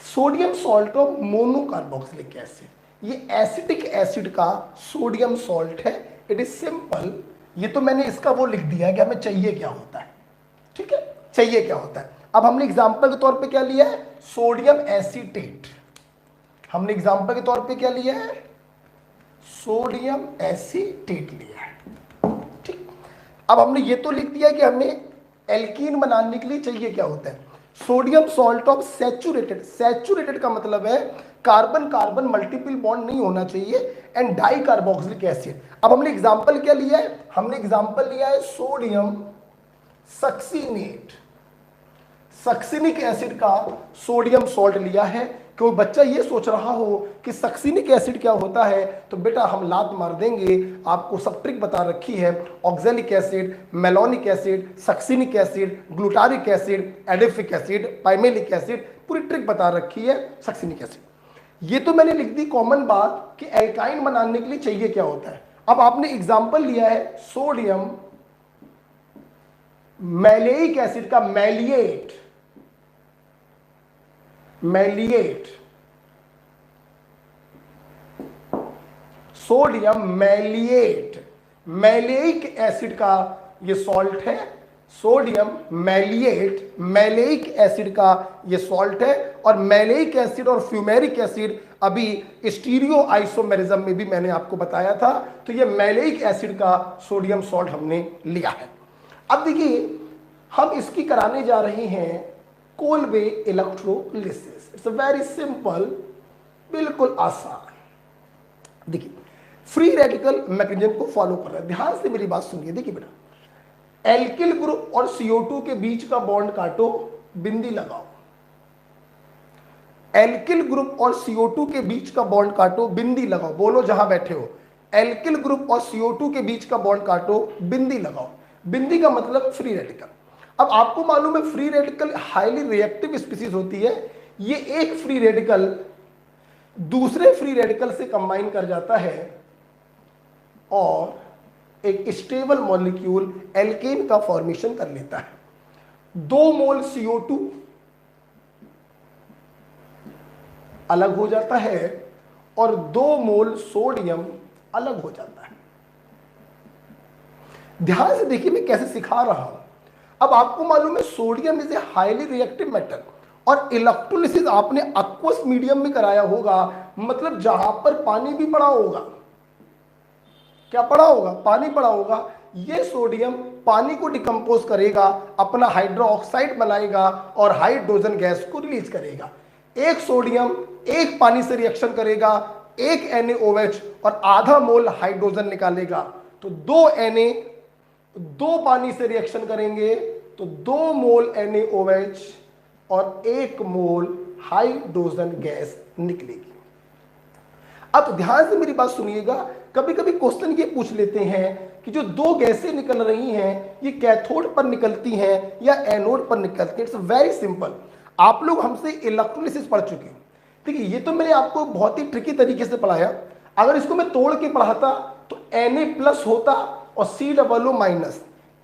sodium salt of monocarboxylic acid, ये एसिटिक एसिड का सोडियम सॉल्ट है। It is simple. ये तो मैंने इसका वो लिख दिया है कि हमें चाहिए क्या होता है, ठीक है, चाहिए क्या होता है। अब हमने एग्जांपल के तौर पे क्या लिया है, सोडियम एसीटेट। हमने एग्जांपल के तौर पे क्या लिया है, सोडियम एसीटेट लिया है, ठीक। अब हमने ये तो लिख दिया कि हमें एल्कीन बनाने के लिए चाहिए क्या होता है, sodium salt of saturated. Saturated का मतलब है कार्बन कार्बन मल्टीपल बॉन्ड नहीं होना चाहिए, एंड डाई कार्बोक्सिलिक एसिड। अब हमने एग्जांपल क्या लिया है, हमने एग्जांपल लिया है सोडियम सक्सीनेट, सक्सिनिक एसिड का सोडियम सॉल्ट लिया है। कोई बच्चा ये सोच रहा हो कि सक्सिनिक एसिड क्या होता है, तो बेटा हम लात मार देंगे, आपको सब ट्रिक बता रखी है। Oxalic acid, malonic acid, succinic acid, glutaric acid, adipic acid, pimelic acid, पूरी ट्रिक बता रखी है सक्सिनिक एसिड। ये तो मैंने लिख दी कॉमन बात कि एल्काइन बनाने के लिए चाहिए क्या होता है। अब आपने एग्जाम्पल लिया है सोडियम मैलेइक एसिड का मैलिएट, मैलिएट, सोडियम मैलिएट, मैलेइक एसिड का ये सॉल्ट है। सोडियम मैलिएट, मैलेइक एसिड का ये सॉल्ट है। और मैलेइक एसिड और फ्यूमेरिक एसिड अभी स्टीरियो आइसोमेरिज्म में भी मैंने आपको बताया था। तो ये मैलेइक एसिड का सोडियम सॉल्ट हमने लिया है। अब देखिए हम इसकी कराने जा रहे हैं Colway electrolysis. It's very simple, बिल्कुल आसान। देखिए फ्री रेडिकल मैकेनिज्म को फॉलो कर रहा है, ध्यान से मेरी बात सुनिए। देखिए बेटा, एल्किल ग्रुप और CO2 के बीच का बॉन्ड काटो, बिंदी लगाओ। एल्किल ग्रुप और CO2 के बीच का बॉन्ड काटो, बिंदी लगाओ। बोलो जहां बैठे हो, एल्किल ग्रुप और CO2 के बीच का बॉन्ड काटो, बिंदी लगाओ। बिंदी का मतलब फ्री रेडिकल। अब आपको मालूम है free radical highly reactive species होती है। ये एक फ्री रेडिकल दूसरे फ्री रेडिकल से कंबाइन कर जाता है और एक स्टेबल मॉलिक्यूल एल्केन का फॉर्मेशन कर लेता है। 2 मोल CO2 अलग हो जाता है और 2 मोल सोडियम अलग हो जाता है। ध्यान से देखिए मैं कैसे सिखा रहा हूं। अब आपको मालूम है sodium is a highly reactive metal और इलेक्ट्रोलिसिस आपने एक्वस मीडियम में कराया होगा, मतलब जहां पर पानी भी पड़ा होगा। क्या पड़ा होगा? पानी पड़ा होगा। ये सोडियम पानी को डिकम्पोज करेगा, अपना हाइड्रोक्साइड बनाएगा और हाइड्रोजन गैस को रिलीज करेगा। एक सोडियम एक पानी से रिएक्शन करेगा, एक NaOH और आधा मोल हाइड्रोजन निकालेगा। तो 2 Na 2 पानी से रिएक्शन करेंगे तो 2 मोल NaOH और 1 मोल हाइड्रोजन गैस निकलेगी। अब ध्यान से मेरी बात सुनिएगा, कभी कभी क्वेश्चन ये पूछ लेते हैं कि जो 2 गैसें निकल रही हैं ये कैथोड पर निकलती हैं या एनोड पर निकलती हैं। It's very simple. आप लोग हमसे इलेक्ट्रोलिसिस पढ़ चुके हैं, ठीक है। ये तो मैंने आपको बहुत ही ट्रिकी तरीके से पढ़ाया। अगर इसको मैं तोड़ के पढ़ाता तो Na+ होता और COO-।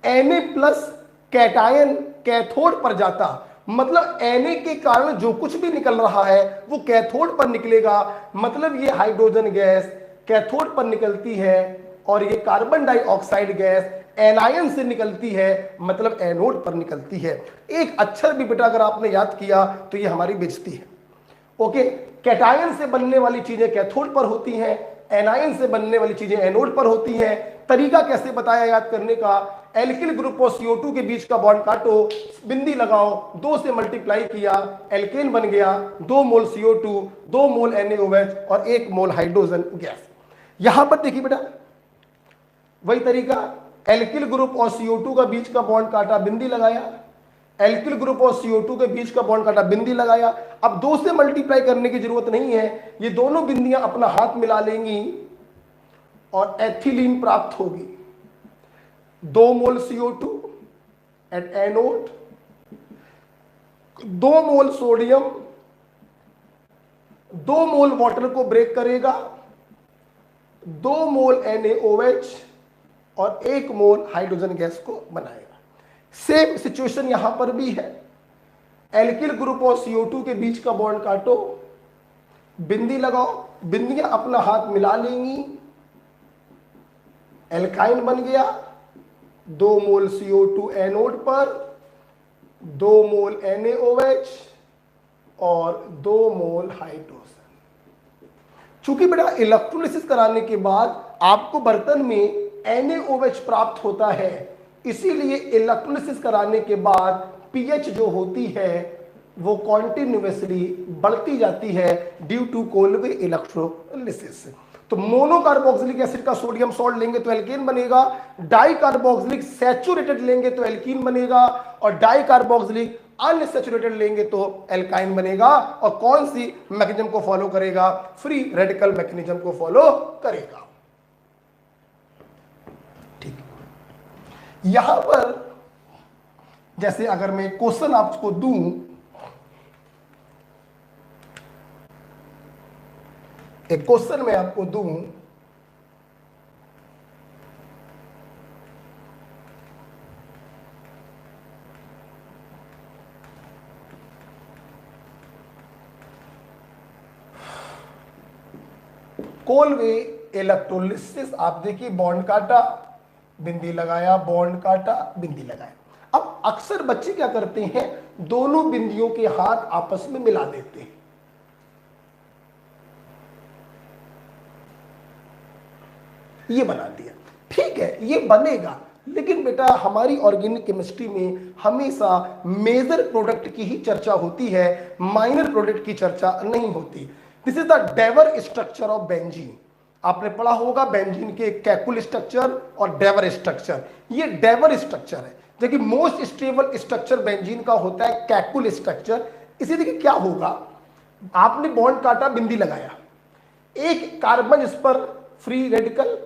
Na+ कैटायन कैथोड पर जाता, मतलब Na के कारण जो कुछ भी निकल रहा है वो कैथोड पर निकलेगा। मतलब ये हाइड्रोजन गैस कैथोड पर निकलती है और ये कार्बन डाइऑक्साइड गैस एनायन से निकलती है, मतलब एनोड पर निकलती है। एक अक्षर भी बेटा अगर आपने याद किया तो ये हमारी बेइज्जती है। ओके, कैटायन से बनने वाली चीजें कैथोड पर होती हैं, एनायन से बनने वाली चीजें एनोड पर होती हैं। तरीका कैसे बताया याद करने का? एल्किल ग्रुप और CO2 के बीच का बॉन्ड काटो, बिंदी लगाओ, 2 से मल्टीप्लाई किया, एल्केन बन गया। 2 मोल CO2, 2 मोल NaOH और 1 मोल हाइड्रोजन गैस। यहां पर देखिए बेटा वही तरीका, एल्किल ग्रुप और CO2 का बीच का बॉन्ड काटा, बिंदी लगाया। एल्किल ग्रुप और CO2 के बीच का बॉन्ड काटा, बिंदी लगाया। अब 2 से मल्टीप्लाई करने की जरूरत नहीं है, ये दोनों बिंदियां अपना हाथ मिला लेंगी और एथिलीन प्राप्त होगी। 2 मोल CO2 at anode, 2 mole sodium 2 mole water को ब्रेक करेगा, 2 मोल NaOH और 1 मोल हाइड्रोजन गैस को बनाएगा। सेम सिचुएशन यहां पर भी है। एल्किल ग्रुप और CO2 के बीच का बॉन्ड काटो, बिंदी लगाओ, बिंदियां अपना हाथ मिला लेंगी, एल्काइन बन गया। 2 मोल CO2 एनोड पर, 2 मोल NaOH और 2 मोल हाइड्रोजन। चूंकि बेटा इलेक्ट्रोलिसिस कराने के बाद आपको बर्तन में NaOH प्राप्त होता है, इसीलिए इलेक्ट्रोलिसिस कराने के बाद pH जो होती है वो कॉन्टिन्यूसली बढ़ती जाती है ड्यू टू कोलवे इलेक्ट्रोलिसिस। तो मोनोकार्बोक्सिलिक एसिड का सोडियम सॉल्ट लेंगे तो एल्केन बनेगा, डाई कार्बोक्सिलिक सैचुरेटेड लेंगे तो एल्कीन बनेगा, और डाई कार्बोक्सिलिक अनसैचुरेटेड लेंगे तो एल्काइन बनेगा। और कौन सी मैकेनिज्म को फॉलो करेगा? फ्री रेडिकल मैकेनिज्म को फॉलो करेगा। ठीक, यहां पर जैसे अगर मैं क्वेश्चन आपको दूं, एक क्वेश्चन मैं आपको दूं, कोलवे इलेक्ट्रोलिसिस, आप देखिए बॉन्ड काटा बिंदी लगाया, बॉन्ड काटा बिंदी लगाया। अब अक्सर बच्चे क्या करते हैं, दोनों बिंदियों के हाथ आपस में मिला देते हैं। ये बना दिया, ठीक है, ये बनेगा, लेकिन बेटा हमारी ऑर्गेनिक केमिस्ट्री में हमेशा मेजर प्रोडक्ट की ही चर्चा होती है, माइनर प्रोडक्ट की चर्चा नहीं होती। This is the Dewar structure of benzene. आपने पढ़ा होगा बेंजीन के कैकुल स्ट्रक्चर और डेवर स्ट्रक्चर। ये डेवर स्ट्रक्चर है, जबकि मोस्ट स्टेबल स्ट्रक्चर बेंजीन का होता है कैकुल स्ट्रक्चर। इसी देखिए क्या होगा, आपने बॉन्ड काटा, बिंदी लगाया, एक कार्बन इस पर फ्री रेडिकल,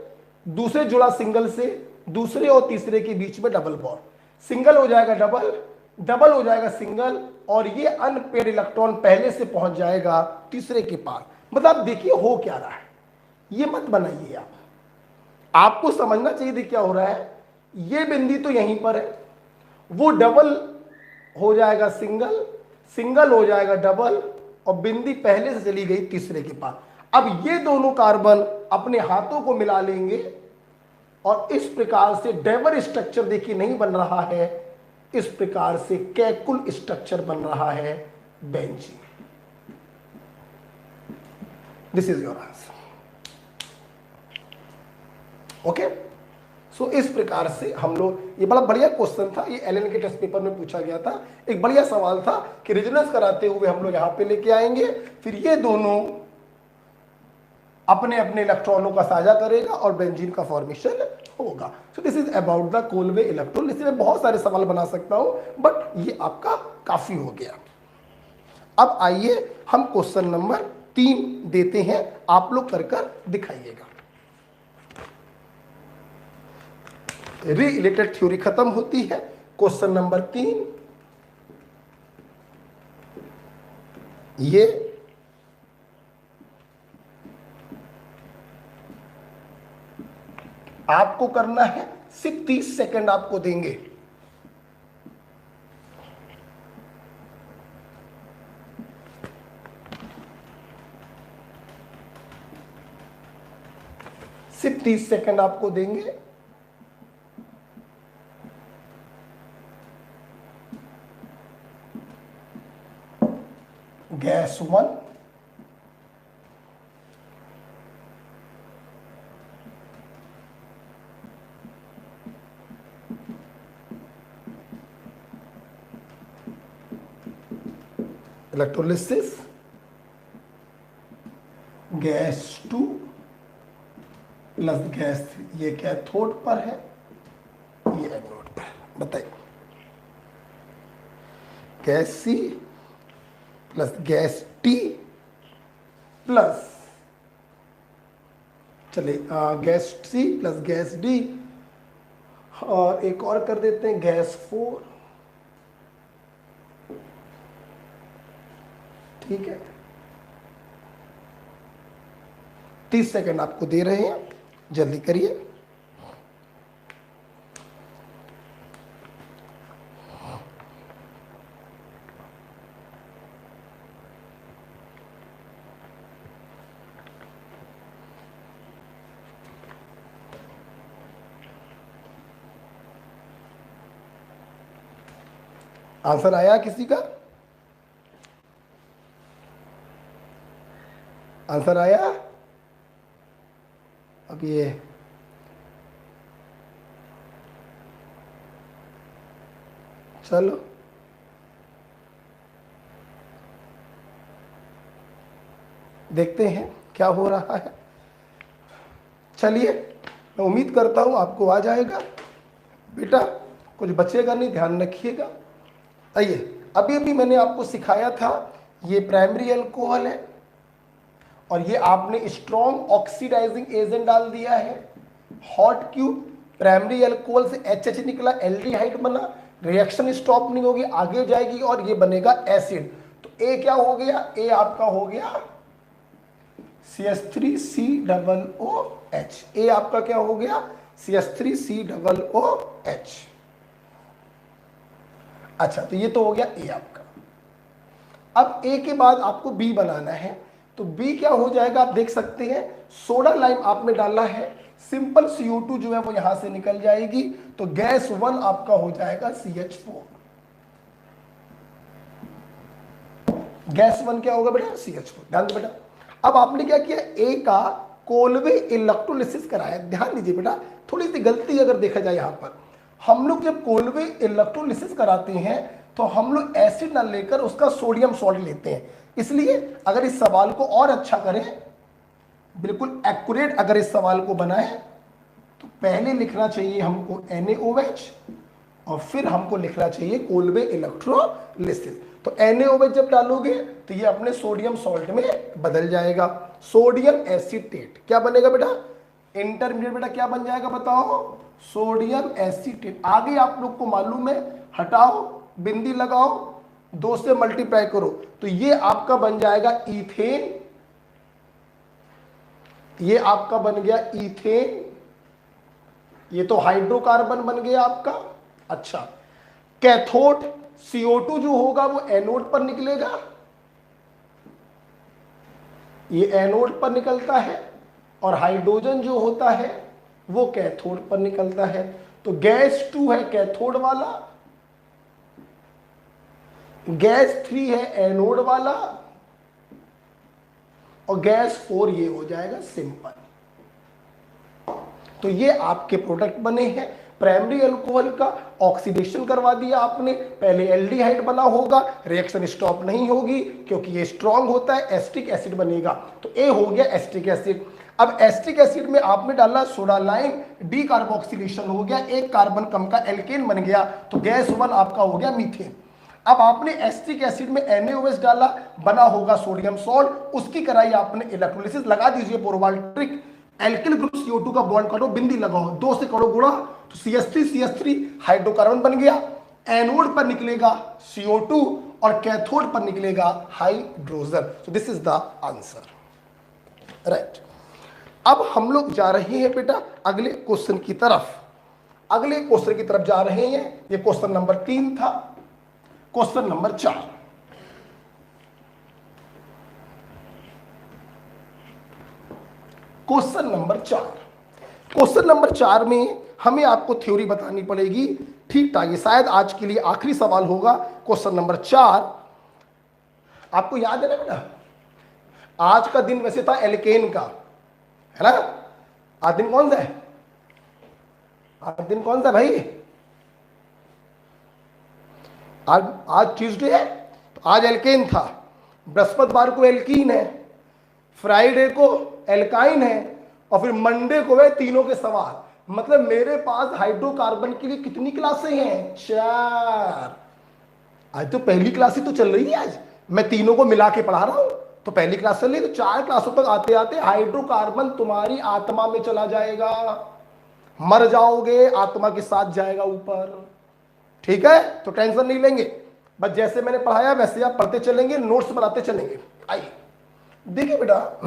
दूसरे जुड़ा सिंगल से, दूसरे और तीसरे के बीच में डबल बॉन्ड, सिंगल हो जाएगा डबल, डबल हो जाएगा सिंगल, और ये अनपेड इलेक्ट्रॉन पहले से पहुंच जाएगा तीसरे के पास। मतलब देखिए हो क्या रहा है, ये मत बनाइए आप, आपको समझना चाहिए क्या हो रहा है। ये बिंदी तो यहीं पर है, वो डबल हो जाएगा सिंगल, सिंगल हो जाएगा डबल, और बिंदी पहले से चली गई तीसरे के पास। अब ये दोनों कार्बन अपने हाथों को मिला लेंगे, और इस प्रकार से डेवर स्ट्रक्चर देखिए नहीं बन रहा है, इस प्रकार से कैकुल स्ट्रक्चर बन रहा है benzene. This is your answer. Okay, so इस प्रकार से हम लोग, ये बड़ा बढ़िया क्वेश्चन था, ये एलएन के टेस्ट पेपर में पूछा गया था, एक बढ़िया सवाल था कि रेजोनेंस कराते हुए हम लोग यहां पे लेके आएंगे, फिर ये दोनों अपने अपने इलेक्ट्रॉनों का साझा करेगा और बेंजीन का फॉर्मेशन होगा। सो this is about the Colway electron. इसमें बहुत सारे सवाल बना सकता हूं, बट ये आपका काफी हो गया। अब आइए हम क्वेश्चन नंबर 3 देते हैं, आप लोग कर कर दिखाइएगा। रिलेटेड थ्योरी खत्म होती है। क्वेश्चन नंबर 3, ये आपको करना है, सिर्फ 30 सेकंड आपको देंगे। सिर्फ 30 सेकंड आपको देंगे। Gas 1, electrolysis, gas 2 plus gas 3, ये कैथोड पर है, ये एनोड पर। बताइए, gas C plus gas T plus, चले gas C plus gas D, और एक और कर देते हैं गैस 4। ठीक है, 30 सेकंड आपको दे रहे हैं, जल्दी करिए। आंसर आया किसी का? आंसर आया? अब ये चलो, देखते हैं क्या हो रहा है। चलिए, मैं उम्मीद करता हूँ आपको आ जाएगा। बेटा कुछ बचेगा नहीं, ध्यान रखिएगा। आइए, अभी अभी मैंने आपको सिखाया था, ये प्राइमरी अल्कोहल है और ये आपने स्ट्रॉन्ग ऑक्सीडाइजिंग एजेंट डाल दिया है। हॉट क्यूब, प्राइमरी अल्कोहल से HH निकला, एल्डिहाइड बना, रिएक्शन स्टॉप नहीं होगी, आगे जाएगी और ये बनेगा एसिड। तो ए क्या हो गया? ए आपका हो गया CH3COOH। ए आपका क्या हो गया? CH3COOH। अच्छा, तो ये तो हो गया ए आपका। अब ए के बाद आपको बी बनाना है, तो बी क्या हो जाएगा आप देख सकते हैं, सोडा लाइम आपने डाला है, सिंपल CO2 जो है वो यहां से निकल जाएगी, तो गैस 1 आपका हो जाएगा CH4। गैस 1 क्या होगा बेटा? CH4। ध्यान दो बेटा, अब आपने क्या किया, ए का कोलवे इलेक्ट्रोलिसिस कराया। ध्यान दीजिए बेटा, थोड़ी सी गलती अगर देखा जाए यहां पर, हम लोग जब कोलवे इलेक्ट्रोलिसिस कराते हैं तो हम लोग एसिड ना लेकर उसका सोडियम सॉल्ट लेते हैं। इसलिए अगर इस सवाल को और अच्छा करें, बिल्कुल एक्यूरेट अगर इस सवाल को बनाएं, तो पहले लिखना चाहिए हमको NaOH और फिर हमको लिखना चाहिए कोलवे इलेक्ट्रोलिसिस। तो NaOH जब डालोगे तो ये अपने सोडियम सॉल्ट में बदल जाएगा, सोडियम एसीटेट। क्या बनेगा बेटा? इंटरमीडिएट बेटा क्या बन जाएगा बताओ? Sodium acetate. आगे आप लोग को मालूम है, हटाओ, बिंदी लगाओ, 2 से मल्टीप्लाई करो, तो ये आपका बन जाएगा इथेन। ये आपका बन गया इथेन, ये तो हाइड्रोकार्बन बन गया आपका। अच्छा, कैथोड CO2 जो होगा वो एनोड पर निकलेगा, ये एनोड पर निकलता है, और हाइड्रोजन जो होता है वो कैथोड पर निकलता है। तो गैस 2 है कैथोड वाला, गैस 3 है एनोड वाला, और गैस 4 ये हो जाएगा सिंपल। तो ये आपके प्रोडक्ट बने हैं। प्राइमरी अल्कोहल का ऑक्सीडेशन करवा दिया आपने, पहले एल्डिहाइड बना होगा, रिएक्शन स्टॉप नहीं होगी क्योंकि ये स्ट्रॉन्ग होता है, एस्टिक एसिड बनेगा। तो ए हो गया एस्टिक एसिड। अब एस्टिक एसिड में आपने डाला सोडा लाइम, डी कार्बोक्सिलेशन हो गया, एक कार्बन कम का एल्केन बन गया, तो गैस 1 आपका हो गया मीथेन। अब आपने एस्टिक एसिड में NaOH डाला, बना होगा सोडियम सॉल्ट, उसकी कराई आपने इलेक्ट्रोलिसिस। लगा दीजिए Porwal trick, alkyl group CO2 का बॉन्ड करो, बिंदी लगाओ, 2 से करो गुणा, तो CH3 हाइड्रोकार्बन बन गया। एनोड पर निकलेगा CO2 और कैथोड पर निकलेगा hydrogen. So this is the answer, right. अब हम लोग जा रहे हैं बेटा अगले क्वेश्चन की तरफ। अगले क्वेश्चन की तरफ जा रहे हैं, ये क्वेश्चन नंबर 3 था। Question number 4, question number 4, question number 4 में हमें आपको थ्योरी बतानी पड़ेगी। ठीक ठाक, ये शायद आज के लिए आखिरी सवाल होगा। क्वेश्चन नंबर 4 आपको याद है ना बेटा, आज का दिन वैसे था एल्केन का, है ना? आज दिन कौन सा है? आज दिन कौन सा भाई? आज ट्यूसडे है, तो आज एल्केन था। बृहस्पतिवार को एल्कीन है, फ्राइडे को एल्काइन है, और फिर मंडे को है तीनों के सवाल। मतलब मेरे पास हाइड्रोकार्बन के लिए कितनी क्लासें हैं? 4। आज तो पहली क्लास ही तो चल रही है, आज मैं तीनों को मिला के पढ़ा रहा हूं, तो पहली क्लास चल रही, तो 4 क्लासों तक आते आते हाइड्रोकार्बन तुम्हारी आत्मा में चला जाएगा, मर जाओगे, आत्मा के साथ जाएगा ऊपर। ठीक है, तो टेंशन नहीं लेंगे, बस जैसे मैंने पढ़ाया वैसे आप पढ़ते चलेंगे, नोट्स बनाते चलेंगे। आइए देखिए बेटा,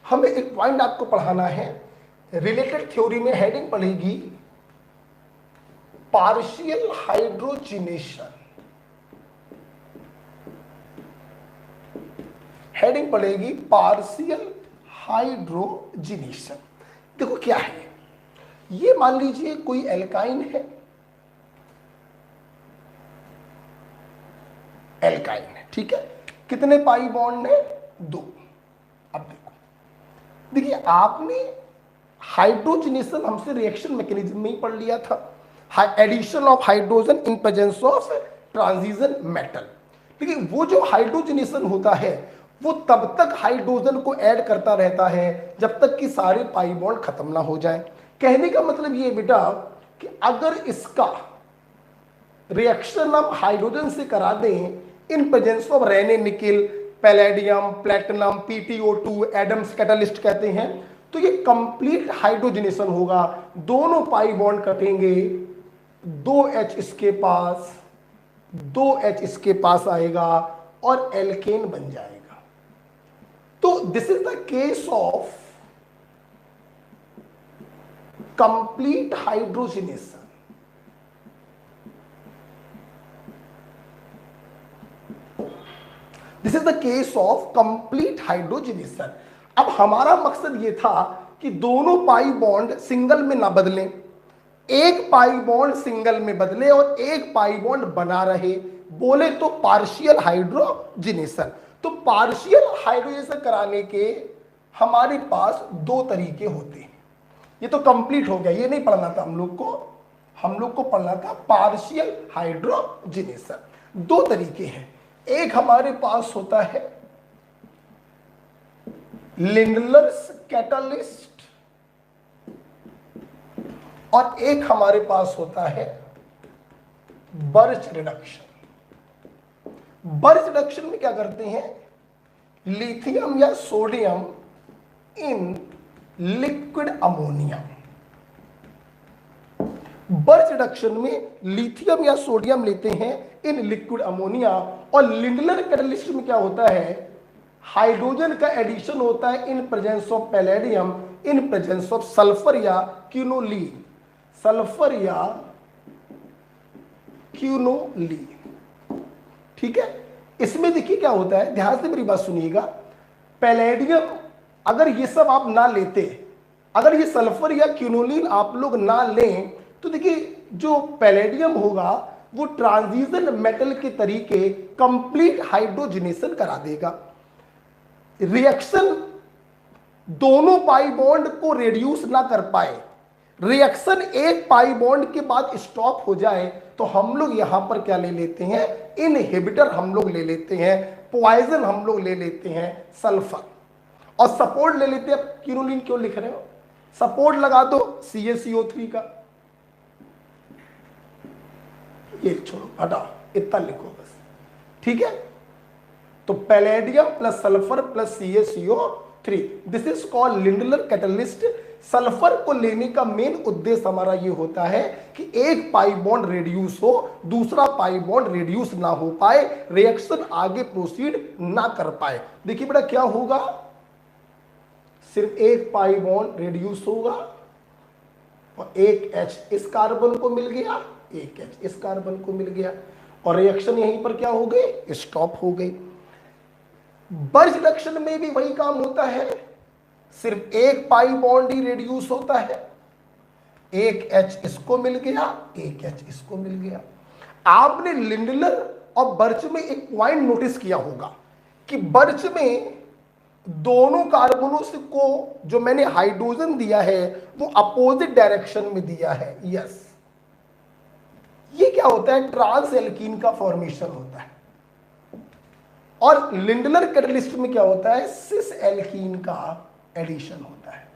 हमें एक पॉइंट आपको पढ़ाना है। रिलेटेड थ्योरी में हेडिंग पढ़ेगी पार्शियल हाइड्रोजिनेशन, हेडिंग पढ़ेगी पार्शियल हाइड्रोजिनेशन। देखो क्या है ये, मान लीजिए कोई एल्काइन है, एल्काइन है, ठीक है, कितने पाई बॉन्ड है? 2। अब देखिए आपने हाइड्रोजनेशन हमसे रिएक्शन मैकेनिज्म में ही पढ़ लिया था, addition of hydrogen in presence of transition metal. देखिए वो जो हाइड्रोजनेशन होता है वो तब तक हाइड्रोजन को ऐड करता रहता है जब तक कि सारे पाई बॉन्ड खत्म ना हो जाए। कहने का मतलब ये बेटा कि अगर इसका रिएक्शन हम हाइड्रोजन से करा दें in presence of Raney nickel, palladium, platinum, PTO2, Adams catalyst कहते हैं, तो ये कंप्लीट हाइड्रोजनेशन होगा। दोनों पाई बॉन्ड कटेंगे, 2H इसके पास, 2H इसके पास आएगा और एल्केन बन जाएगा। तो this is the case of complete hydrogenation. This is the case of complete hydrogenation. अब हमारा मकसद यह था कि दोनों पाई बॉन्ड सिंगल में ना बदलें, एक पाई बॉन्ड सिंगल में बदले और एक पाई बॉन्ड बना रहे, बोले तो पार्शियल हाइड्रोजनेशन। तो पार्शियल हाइड्रोजनेशन कराने के हमारे पास दो तरीके होते हैं। ये तो कंप्लीट हो गया, ये नहीं पढ़ना था हम लोग को पढ़ना था पार्शियल हाइड्रोजनेशन। दो तरीके हैं, एक हमारे पास होता है लिंडलर्स कैटालिस्ट और एक हमारे पास होता है बर्च रिडक्शन। बर्च रिडक्शन में क्या करते हैं, लिथियम या sodium in liquid ammonia. Birch reduction में लिथियम या सोडियम लेते हैं इन लिक्विड अमोनिया, और लिंडलर कैटालिस्ट में क्या होता है, हाइड्रोजन का एडिशन होता है इन presence of palladium, in presence of sulphur या क्यूनोलीन, सल्फर या क्यूनोलीन। ठीक है, इसमें देखिए क्या होता है, ध्यान से मेरी बात सुनिएगा। पैलेडियम अगर ये सब आप ना लेते, अगर ये सल्फर या क्यूनोलीन आप लोग ना लें, तो देखिए जो पैलेडियम होगा वो ट्रांजिशन मेटल के तरीके कंप्लीट हाइड्रोजनेशन करा देगा। रिएक्शन दोनों पाई बॉन्ड को रिड्यूस ना कर पाए, रिएक्शन एक पाई बॉन्ड के बाद स्टॉप हो जाए, तो हम लोग यहां पर क्या ले लेते हैं, इनहिबिटर हम लोग ले लेते हैं, पॉइजन हम लोग ले लेते हैं सल्फर, और सपोर्ट ले लेते हैं। क्यूनोलीन क्यों लिख रहे हो, सपोर्ट लगा दो CaCO3 का, ये छोड़ो हटाओ, इतना लिखो बस। ठीक है, तो palladium plus sulphur plus CaCO3, this is called Lindlar catalyst. Sulphur को लेने का मेन उद्देश्य हमारा ये होता है कि एक पाई बॉन्ड रिड्यूस हो, दूसरा पाई बॉन्ड रिड्यूस ना हो पाए, रिएक्शन आगे प्रोसीड ना कर पाए। देखिए बेटा क्या होगा, सिर्फ एक पाई बॉन्ड रिड्यूस होगा और एक H इस कार्बन को मिल गया, एक H इस कार्बन को मिल गया, और रिएक्शन यहीं पर क्या हो गई, स्टॉप हो गई। बर्च रिडक्शन में भी वही काम होता है, सिर्फ एक पाई बॉन्ड ही रिड्यूस होता है, एक H इसको मिल गया, एक H इसको मिल गया। आपने लिंडलर और बर्च में एक पॉइंट नोटिस किया होगा कि बर्च में दोनों कार्बनों से को जो मैंने हाइड्रोजन दिया है वो अपोजिट डायरेक्शन में दिया है। यस, ये क्या होता है, ट्रांस एल्कीन का फॉर्मेशन होता है, और लिंडलर कैटालिस्ट में क्या होता है, सिस एल्कीन का एडिशन होता है।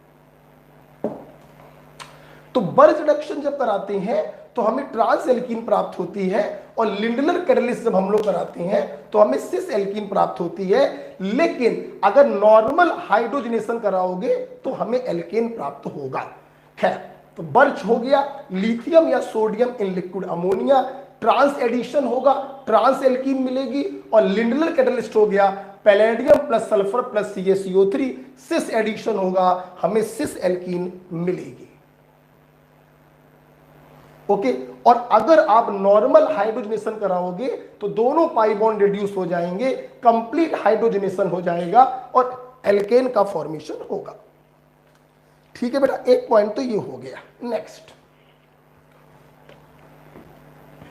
तो बर्च रिडक्शन जब कराते हैं तो हमें ट्रांस एल्कीन प्राप्त होती है, और लिंडलर कैटालिस्ट जब हम लोग कराते हैं तो हमें सिस एल्कीन प्राप्त होती है। लेकिन अगर नॉर्मल हाइड्रोजनेशन कराओगे तो हमें एल्केन प्राप्त होगा। खैर, तो बर्च हो गया, लिथियम या sodium in liquid ammonia, trans addition होगा, ट्रांस एल्कीन मिलेगी, और लिंडलर कैटालिस्ट हो गया palladium plus sulphur plus CaCO3, cis addition होगा, हमें सिस एल्कीन मिलेगी। ओके, और अगर आप नॉर्मल हाइड्रोजनेशन कराओगे तो दोनों पाई बॉन्ड रिड्यूस हो जाएंगे, कंप्लीट हाइड्रोजनेशन हो जाएगा और एल्केन का फॉर्मेशन होगा। ठीक है बेटा, एक पॉइंट तो ये हो गया। नेक्स्ट,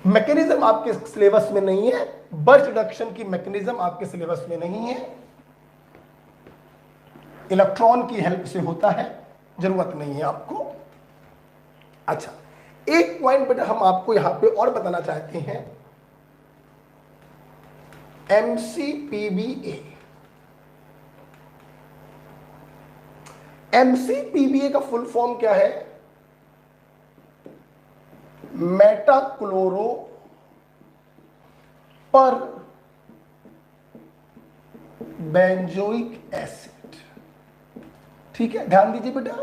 मैकेनिज्म आपके सिलेबस में नहीं है, बर्च रिडक्शन की मैकेनिज्म आपके सिलेबस में नहीं है, इलेक्ट्रॉन की हेल्प से होता है, जरूरत नहीं है आपको। अच्छा, एक पॉइंट बेटा हम आपको यहां पे और बताना चाहते हैं, MCPBA MCPBA का फुल फॉर्म क्या है? मेटाक्लोरो पर बेंजोइक एसिड। ठीक है, ध्यान दीजिए बेटा,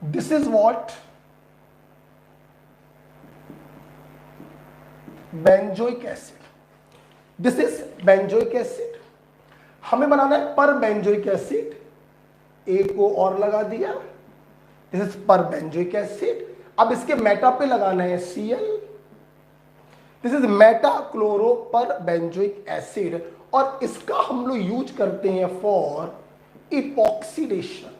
this is what benzoic acid, this is benzoic acid. हमें बनाना है पर बेंजोइक एसिड, ए को और लगा दिया, दिस इज पर बेंजोइक एसिड। अब इसके मेटा पे लगाना है Cl, this is Meta chloro पर बेंजोइक एसिड, और इसका हम लोग यूज करते हैं फॉर इपॉक्सीडेशन।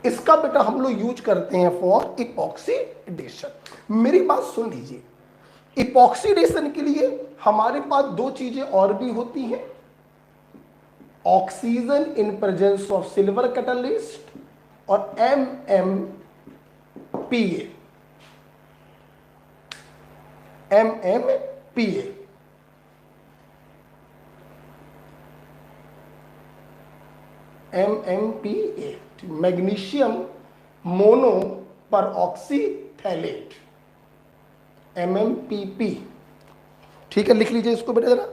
इसका बेटा हम लोग यूज करते हैं फॉर इपॉक्सीडेशन। मेरी बात सुन लीजिए, इपॉक्सीडेशन के लिए हमारे पास दो चीजें और भी होती हैं, oxygen in presence of silver catalyst और MMPA। MMPA MMPA magnesium mono पर ऑक्सीथैलेट, MMPP। ठीक है, लिख लीजिए इसको बेटा जरा,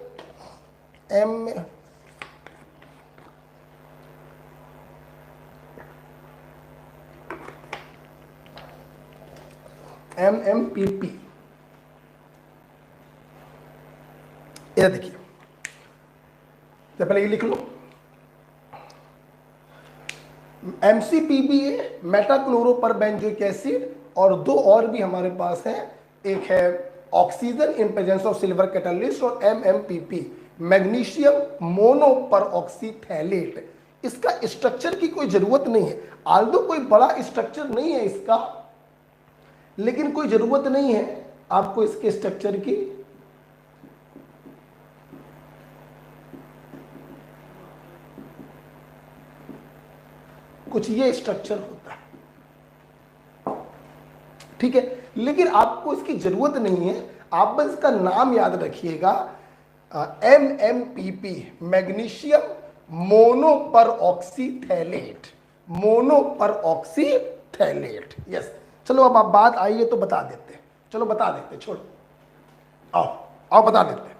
MMPP। ये देखिए, तो पहले ये लिख लो, MCPBA मेटाक्लोरो पर बेंजोइक एसिड, और दो और भी हमारे पास हैं, एक है oxygen in presence of silver catalyst और MMPP मैग्नीशियम मोनो पर ऑक्सीथैलेट। इसका स्ट्रक्चर की कोई जरूरत नहीं है, आल्दो कोई बड़ा स्ट्रक्चर नहीं है इसका, लेकिन कोई जरूरत नहीं है आपको इसके स्ट्रक्चर की। कुछ ये स्ट्रक्चर होता है, ठीक है, लेकिन आपको इसकी जरूरत नहीं है, आप बस इसका नाम याद रखिएगा, MMPP मैग्नीशियम मोनो पर ऑक्सीथैलेट, मोनो पर ऑक्सीथैलेट। यस, चलो अब आप बात आई है तो बता देते हैं, चलो बता देते हैं, छोड़ो, आओ आओ बता देते हैं।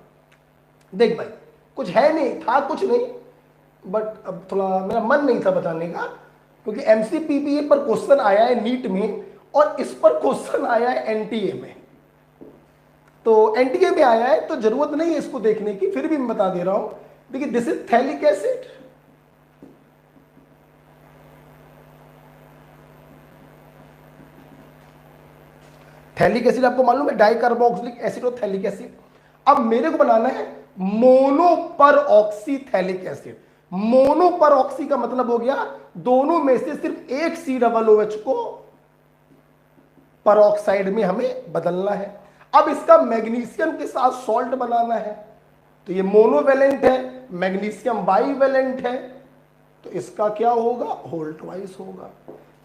देख भाई, कुछ है नहीं, था कुछ नहीं, बट अब थोड़ा मेरा मन नहीं था बताने का, क्योंकि MCPBA पर क्वेश्चन आया है नीट में, और इस पर क्वेश्चन आया है NTA में, तो NTA में आया है तो जरूरत नहीं है इसको देखने की, फिर भी मैं बता दे रहा हूं। देखिए, this is phthalic acid, phthalic acid आपको मालूम है, डाइकार्बोक्सिलिक एसिड और थैलिक एसिड। अब मेरे को बनाना है मोनो पर ऑक्सी थैलिक एसिड। मोनो पर ऑक्सी का मतलब हो गया दोनों में से सिर्फ एक COOH को परऑक्साइड में हमें बदलना है। अब इसका मैग्नीशियम के साथ सॉल्ट बनाना है, तो ये मोनोवेलेंट है, मैग्नीशियम बाईवेलेंट है, तो इसका क्या होगा, होल्ट वाइज होगा।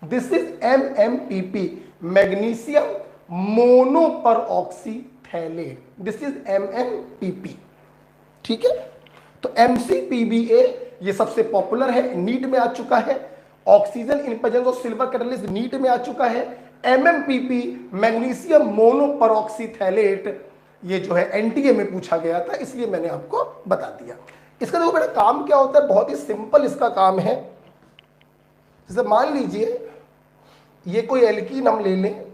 This is MMPP magnesium mono पर ऑक्सीथैलेट, दिस इज MMPP। ठीक है, तो MCPBA ये सबसे पॉपुलर है, नीट में आ चुका है। Oxygen in presence of silver catalyst NEET में आ चुका है। MMPP मैग्नीशियम मोनो पर ऑक्सीथैलेट ये जो है NTA में पूछा गया था, इसलिए मैंने आपको बता दिया। इसका देखो बेटा काम क्या होता है, बहुत ही सिंपल इसका काम है। जैसे मान लीजिए ये कोई एल्कीन हम ले लें,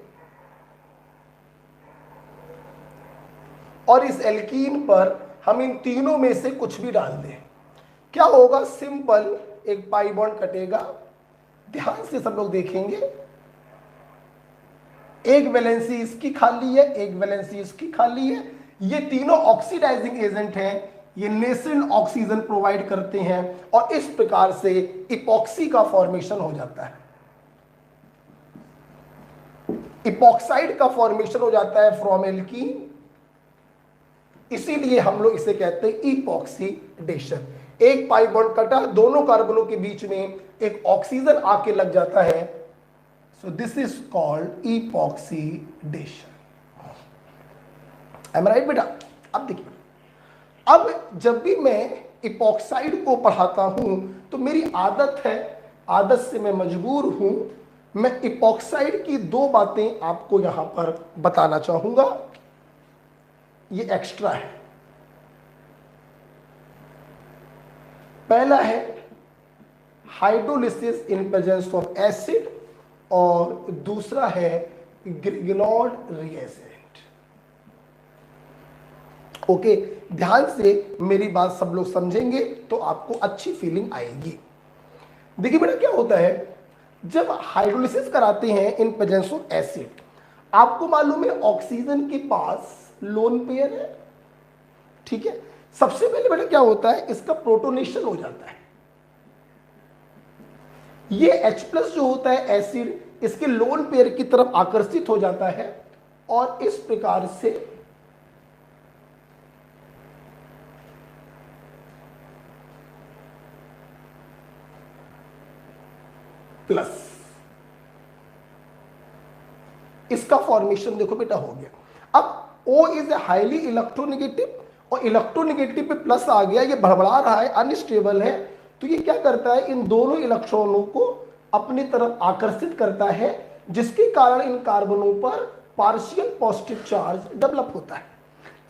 और इस एल्कीन पर हम इन तीनों में से कुछ भी डाल दें, क्या होगा, सिंपल एक पाई बॉन्ड कटेगा। ध्यान से सब लोग देखेंगे, एक वैलेंसी इसकी खाली है, एक वैलेंसी इसकी खाली है। ये तीनों ऑक्सीडाइजिंग एजेंट हैं, ये नेसेंट ऑक्सीजन प्रोवाइड करते हैं, और इस प्रकार से इपॉक्सी का फॉर्मेशन हो जाता है, इपॉक्साइड का फॉर्मेशन हो जाता है फ्रॉम एल्कीन। इसीलिए हम लोग इसे कहते हैं इपॉक्सीडेशन। एक पाई बॉन्ड कटा, दोनों कार्बनों के बीच में एक ऑक्सीजन आके लग जाता है, so this is called epoxidation. Am I right बेटा? अब देखिए, अब जब भी मैं इपॉक्साइड को पढ़ाता हूं तो मेरी आदत है, आदत से मैं मजबूर हूं, मैं इपॉक्साइड की दो बातें आपको यहां पर बताना चाहूंगा। ये एक्स्ट्रा है। पहला है hydrolysis in presence of acid और दूसरा है ग्रिग्नॉर्ड रिएजेंट। ओके, ध्यान से मेरी बात सब लोग समझेंगे तो आपको अच्छी फीलिंग आएगी। देखिए बेटा क्या होता है, जब हाइड्रोलिसिस कराते हैं इन प्रेजेंस ऑफ एसिड, आपको मालूम है ऑक्सीजन के पास लोन पेयर है, ठीक है। सबसे पहले बेटा क्या होता है, इसका प्रोटोनेशन हो जाता है। ये H+ जो होता है एसिड, इसके लोन पेयर की तरफ आकर्षित हो जाता है और इस प्रकार से प्लस, इसका फॉर्मेशन देखो बेटा हो गया। अब O is a highly electronegative और इलेक्ट्रोनेगेटिव पे प्लस आ गया, ये भड़बड़ा रहा है, अनस्टेबल है, तो ये क्या करता है, इन दोनों इलेक्ट्रॉनों को अपनी तरफ आकर्षित करता है, जिसके कारण इन कार्बनों पर पार्शियल पॉजिटिव चार्ज डेवलप होता है।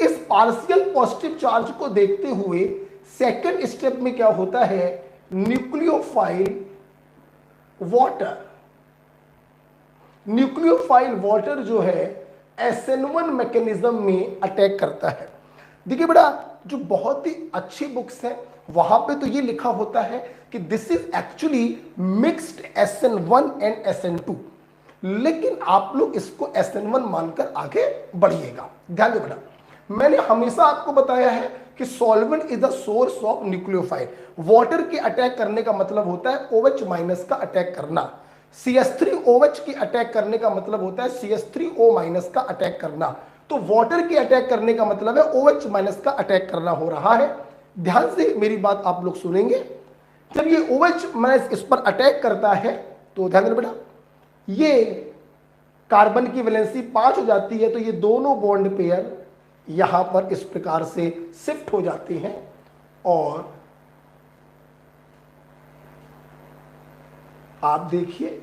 इस पार्शियल पॉजिटिव चार्ज को देखते हुए सेकंड स्टेप में क्या होता है, न्यूक्लियोफाइल वाटर, न्यूक्लियोफाइल वाटर जो है SN1 मैकेनिज्म में अटैक करता है। देखिए बेटा, जो बहुत ही अच्छी बुक्स हैं वहां पे तो ये लिखा होता है कि this is actually mixed SN1 and SN2, लेकिन आप लोग इसको SN1 मानकर आगे बढ़िएगा। ध्यान दे बेटा, मैंने हमेशा आपको बताया है कि solvent is the source of nucleophile. Water के अटैक करने का मतलब होता है OH- का अटैक करना, CH3OH की अटैक करने का मतलब होता है CH3O- का अटैक करना। तो वाटर के अटैक करने का मतलब है OH- का अटैक करना हो रहा है। ध्यान से मेरी बात आप लोग सुनेंगे। जब ये OH- इस पर अटैक करता है तो ध्यान देना बेटा, ये कार्बन की वैलेंसी 5 हो जाती है, तो ये दोनों बॉन्ड पेयर यहां पर इस प्रकार से शिफ्ट हो जाते हैं और आप देखिए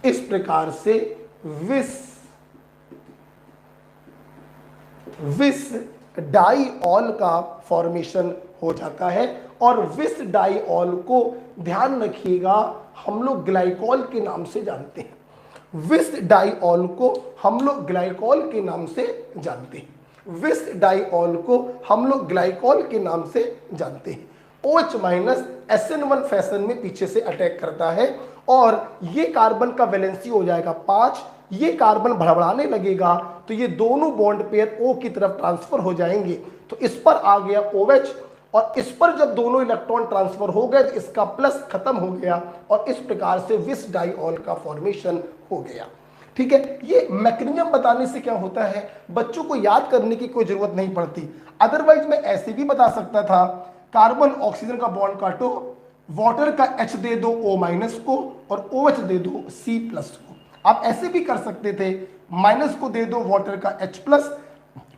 इस प्रकार से विस डाइऑल का फॉर्मेशन हो जाता है। और विस डाइऑल को ध्यान रखिएगा हम लोग ग्लाइकॉल के नाम से जानते हैं। विस डाइऑल को हम लोग ग्लाइकॉल के नाम से जानते हैं। विस डाइऑल को हम लोग ग्लाइकॉल के नाम से जानते हैं। OH- SN1 फैशन में पीछे से अटैक करता है और ये कार्बन का वैलेंसी हो जाएगा 5, ये कार्बन भड़बड़ाने लगेगा तो ये दोनों बॉन्ड पेयर O की तरफ ट्रांसफर हो जाएंगे, तो इस पर आ गया OH और इस पर जब दोनों इलेक्ट्रॉन ट्रांसफर हो गए तो इसका प्लस खत्म हो गया और इस प्रकार से विस डाइऑल का फॉर्मेशन हो गया। ठीक है, ये मैकेनिज्म बताने से क्या होता है, बच्चों को याद करने की कोई जरूरत नहीं पड़ती। अदरवाइज मैं ऐसे भी बता सकता था, कार्बन ऑक्सीजन का बॉन्ड काटो, वाटर का H दे दो O- को और OH दे दो C+ को। आप ऐसे भी कर सकते थे, माइनस को दे दो वाटर का H+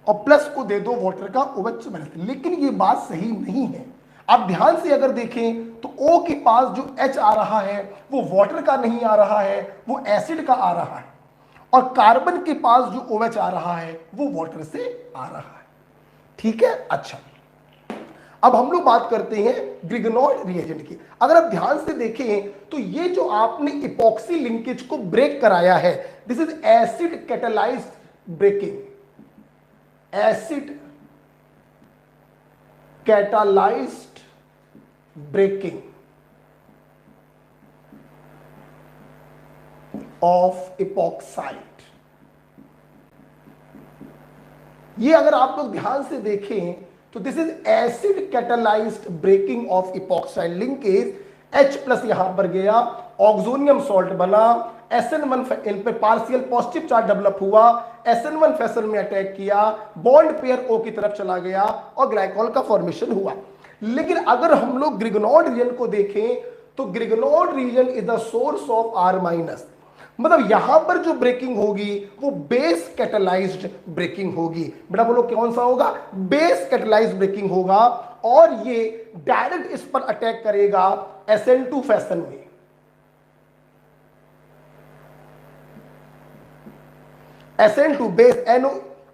और प्लस को दे दो वाटर का OH-, लेकिन ये बात सही नहीं है। आप ध्यान से अगर देखें तो O के पास जो H आ रहा है वो वाटर का नहीं आ रहा है, वो एसिड का आ रहा है, और कार्बन के पास जो OH आ रहा है वो वाटर से आ रहा है। ठीक है, अच्छा अब हम लोग बात करते हैं ग्रिग्नॉर्ड रिएजेंट की। अगर आप ध्यान से देखें तो ये जो आपने इपॉक्सी लिंकेज को ब्रेक कराया है, this is acid catalysed breaking, acid catalysed breaking of epoxide. ये अगर आप लोग ध्यान से देखें तो this is acid catalysed breaking of epoxide linkage. H+ यहां पर गया, ऑक्सोनियम सॉल्ट बना, SN1 पे पार्शियल पॉजिटिव चार्ज डेवलप हुआ, SN1 फैशन में अटैक किया, बॉन्ड पेयर O की तरफ चला गया और ग्लाइकॉल का फॉर्मेशन हुआ। लेकिन अगर हम लोग ग्रिग्नॉर्ड रीजन को देखें तो Grignard reagent is the source of R-। मतलब यहां पर जो ब्रेकिंग होगी वो बेस कैटेलाइज्ड ब्रेकिंग होगी। बेटा बोलो कौन सा होगा? बेस कैटेलाइज्ड ब्रेकिंग होगा, और ये डायरेक्ट इस पर अटैक करेगा SN2 फैशन में। SN2 बेस NO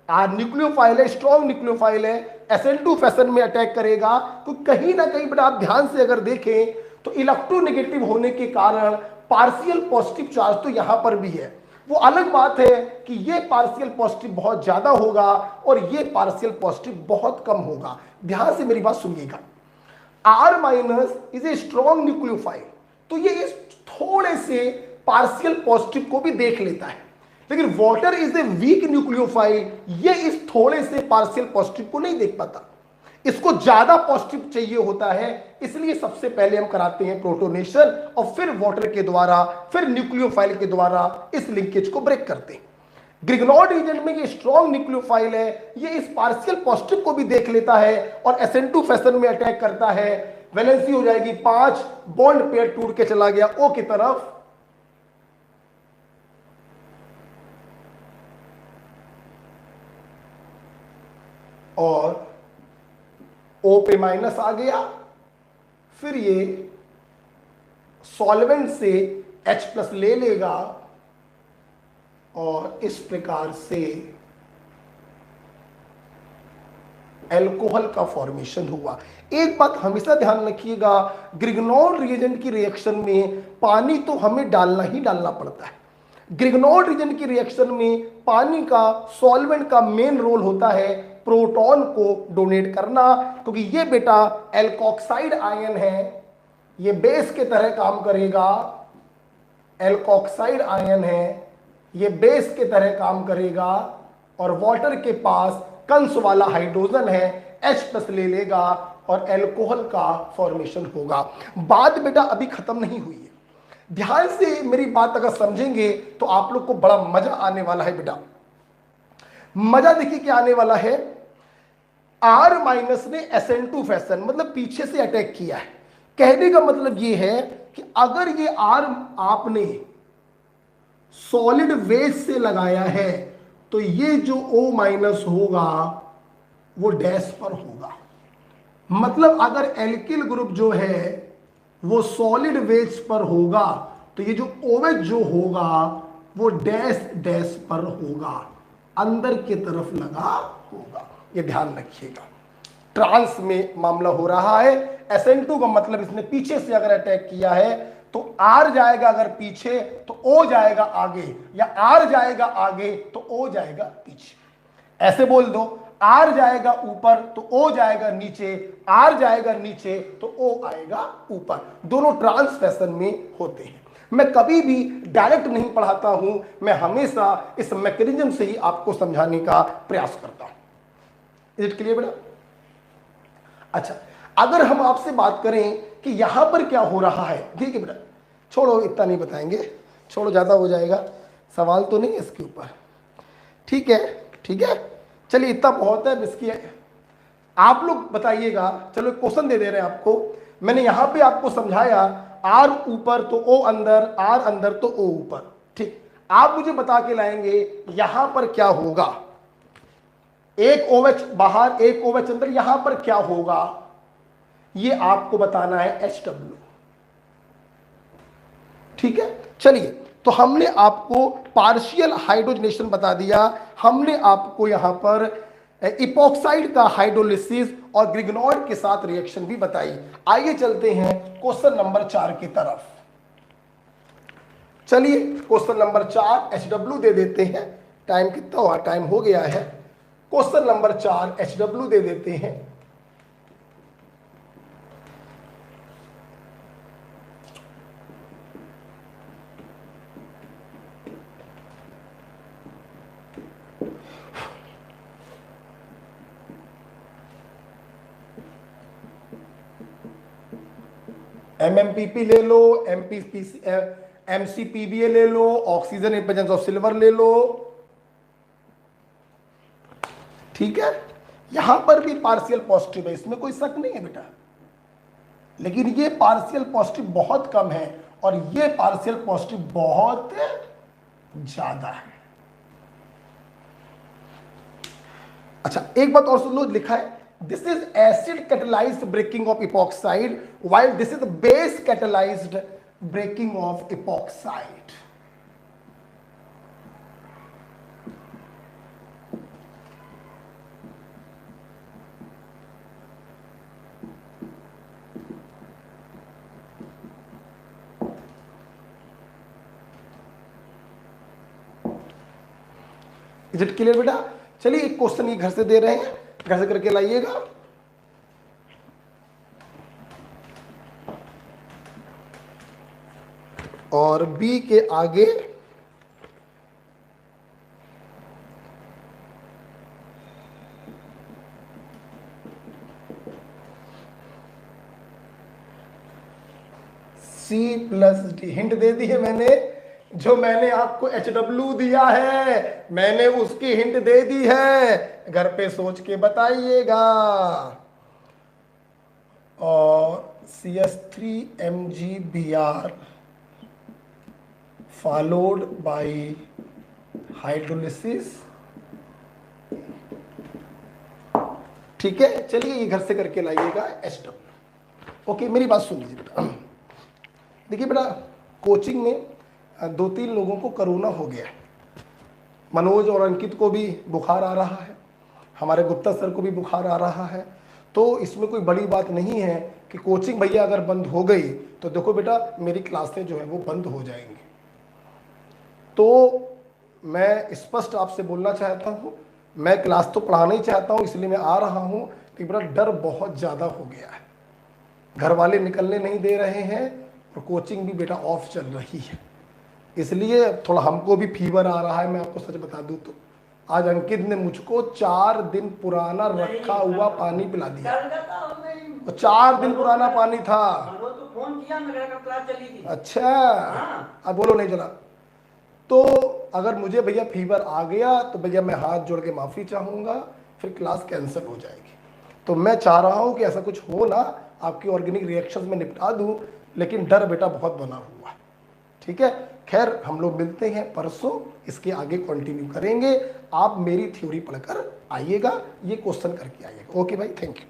न्यूक्लियोफाइल है, स्ट्रॉन्ग न्यूक्लियोफाइल है, SN2 फैशन में अटैक करेगा। तो कहीं ना कहीं बेटा आप ध्यान से अगर देखें तो इलेक्ट्रोनेगेटिव होने के कारण पार्शियल पॉजिटिव चार्ज तो यहां पर भी है। वो अलग बात है कि ये पार्शियल पॉजिटिव बहुत ज्यादा होगा और ये पार्शियल पॉजिटिव बहुत कम होगा। ध्यान से मेरी बात सुनिएगा। R minus is a strong nucleophile, तो ये इस थोड़े से पार्शियल पॉजिटिव को भी देख लेता है, लेकिन water is a weak nucleophile, ये इस थोड़े से पार्शियल पॉजिटिव को नहीं देख पाता, इसको ज्यादा पॉजिटिव चाहिए होता है। इसलिए सबसे पहले हम कराते हैं प्रोटोनेशन और फिर वाटर के द्वारा, फिर न्यूक्लियोफाइल के द्वारा इस लिंकेज को ब्रेक करते हैं। ग्रिग्नॉर्ड रीजन में ये स्ट्रॉन्ग न्यूक्लियोफाइल है, ये इस पार्शियल पॉजिटिव को भी देख लेता है और SN2 फैशन में अटैक करता है। वैलेंसी हो जाएगी 5, बॉन्ड पेयर टूट के चला गया O की तरफ, और O पे माइनस आ गया। फिर ये सॉल्वेंट से H+ ले लेगा और इस प्रकार से अल्कोहल का फॉर्मेशन हुआ। एक बात हमेशा ध्यान रखिएगा, ग्रिग्नॉर्ड रिएजेंट की रिएक्शन में पानी तो हमें डालना ही डालना पड़ता है। ग्रिग्नॉर्ड रिएजेंट की रिएक्शन में पानी का, सॉल्वेंट का मेन रोल होता है प्रोटॉन को डोनेट करना, क्योंकि ये बेटा एल्कोक्साइड आयन है, ये बेस के तरह काम करेगा। एल्कोक्साइड आयन है, ये बेस के तरह काम करेगा, और वाटर के पास कंस वाला हाइड्रोजन है, H+ ले लेगा और अल्कोहल का फॉर्मेशन होगा। बात बेटा अभी खत्म नहीं हुई है, ध्यान से मेरी बात अगर समझेंगे तो आप लोग को बड़ा मजा आने वाला है। बेटा मजा देखिए क्या आने वाला है। R माइनस ने SN2 फैशन मतलब पीछे से अटैक किया है। कहने का मतलब ये है कि अगर ये R आपने सॉलिड वेज से लगाया है तो ये जो O माइनस होगा वो डैश पर होगा। मतलब अगर एल्किल ग्रुप जो है वो सॉलिड वेज पर होगा तो ये जो OH जो होगा वो डैश डैश पर होगा, अंदर की तरफ लगा होगा। ये ध्यान रखिएगा। ट्रांस में मामला हो रहा है। SN2 का मतलब इसने पीछे से अगर अटैक किया है तो R जाएगा अगर पीछे तो O जाएगा आगे, या R जाएगा आगे तो O जाएगा पीछे। ऐसे बोल दो, R जाएगा ऊपर तो O जाएगा नीचे, R जाएगा नीचे तो O आएगा ऊपर। दोनों ट्रांस फैशन में होते हैं। मैं कभी भी डायरेक्ट नहीं पढ़ाता हूं, मैं हमेशा इस मैकेनिज्म से ही आपको समझाने का प्रयास करता हूं। इज इट क्लियर बेटा? अच्छा, अगर हम आपसे बात करें कि यहां पर क्या हो रहा है, ठीक है बेटा, छोड़ो इतना नहीं बताएंगे, छोड़ो ज्यादा हो जाएगा, सवाल तो नहीं है इसके ऊपर, ठीक है ठीक है। चलिए इतना बहुत है, इसकी आप लोग बताइएगा। चलो क्वेश्चन दे दे रहे हैं आपको। मैंने यहां पे आपको समझाया R ऊपर तो O अंदर, R अंदर तो O ऊपर, ठीक। आप मुझे बता के लाएंगे यहां पर क्या होगा। एक OH बाहर, एक OH अंदर, यहां पर क्या होगा ये आपको बताना है HW, ठीक है। चलिए, तो हमने आपको पार्शियल हाइड्रोजनेशन बता दिया, हमने आपको यहां पर इपॉक्साइड का हाइड्रोलिसिस और ग्रिग्नॉर्ड के साथ रिएक्शन भी बताई। आइए चलते हैं क्वेश्चन नंबर 4 की तरफ। चलिए क्वेश्चन नंबर 4 HW दे देते हैं। टाइम कितना हुआ? टाइम हो गया है। क्वेश्चन नंबर 4 HW दे देते हैं। MMPP ले लो, MCPBA ले लो, oxygen in presence of silver ले लो, ठीक है। यहां पर भी पार्शियल पॉजिटिव है, इसमें कोई शक नहीं है बेटा, लेकिन ये पार्शियल पॉजिटिव बहुत कम है और ये पार्शियल पॉजिटिव बहुत ज्यादा है। अच्छा एक बात और सुन लो, लिखा है this is acid catalysed breaking of epoxide while this is base catalysed breaking of epoxide. Is it clear बेटा? चलिए एक क्वेश्चन ये घर से दे रहे हैं, घर से करके लाइएगा। और बी के आगे C+D हिंट दे दी है मैंने, जो मैंने आपको HW दिया है मैंने उसकी हिंट दे दी है, घर पे सोच के बताइएगा। और CH3MgBr फॉलोड बाय हाइड्रोलिसिस। ठीक है, चलिए ये घर से करके लाइएगा HW। ओके मेरी बात सुन लीजिए बेटा। देखिए बेटा कोचिंग में 2-3 लोगों को कोरोना हो गया, मनोज और अंकित को भी बुखार आ रहा है, हमारे गुप्ता सर को भी बुखार आ रहा है। तो इसमें कोई बड़ी बात नहीं है कि कोचिंग भैया अगर बंद हो गई तो देखो बेटा मेरी क्लासें जो है वो बंद हो जाएंगी। तो मैं स्पष्ट आपसे बोलना चाहता हूँ, मैं क्लास तो पढ़ाना ही चाहता हूँ इसलिए मैं आ रहा हूँ, कि बेटा डर बहुत ज़्यादा हो गया है, घर वाले निकलने नहीं दे रहे हैं और कोचिंग भी बेटा ऑफ चल रही है, इसलिए थोड़ा हमको भी फीवर आ रहा है। मैं आपको सच बता दूं तो आज अंकित ने मुझको 4 दिन पुराना रखा हुआ पानी पिला दिया, और 4 दिन पुराना पानी था। फोन किया मेरे का क्लास चली थी। अच्छा अब बोलो नहीं चला। तो अगर मुझे भैया फीवर आ गया तो भैया मैं हाथ जोड़ के माफ़ी चाहूँगा, फिर क्लास कैंसिल हो जाएगी। तो मैं चाह रहा हूँ कि ऐसा कुछ हो ना, आपकी ऑर्गेनिक रिएक्शंस में निपटा दूँ, लेकिन डर बेटा बहुत बना हुआ है। ठीक है, खैर हम लोग मिलते हैं परसों, इसके आगे कंटिन्यू करेंगे। आप मेरी थ्योरी पढ़कर आइएगा, ये क्वेश्चन करके आइएगा। ओके भाई, थैंक यू।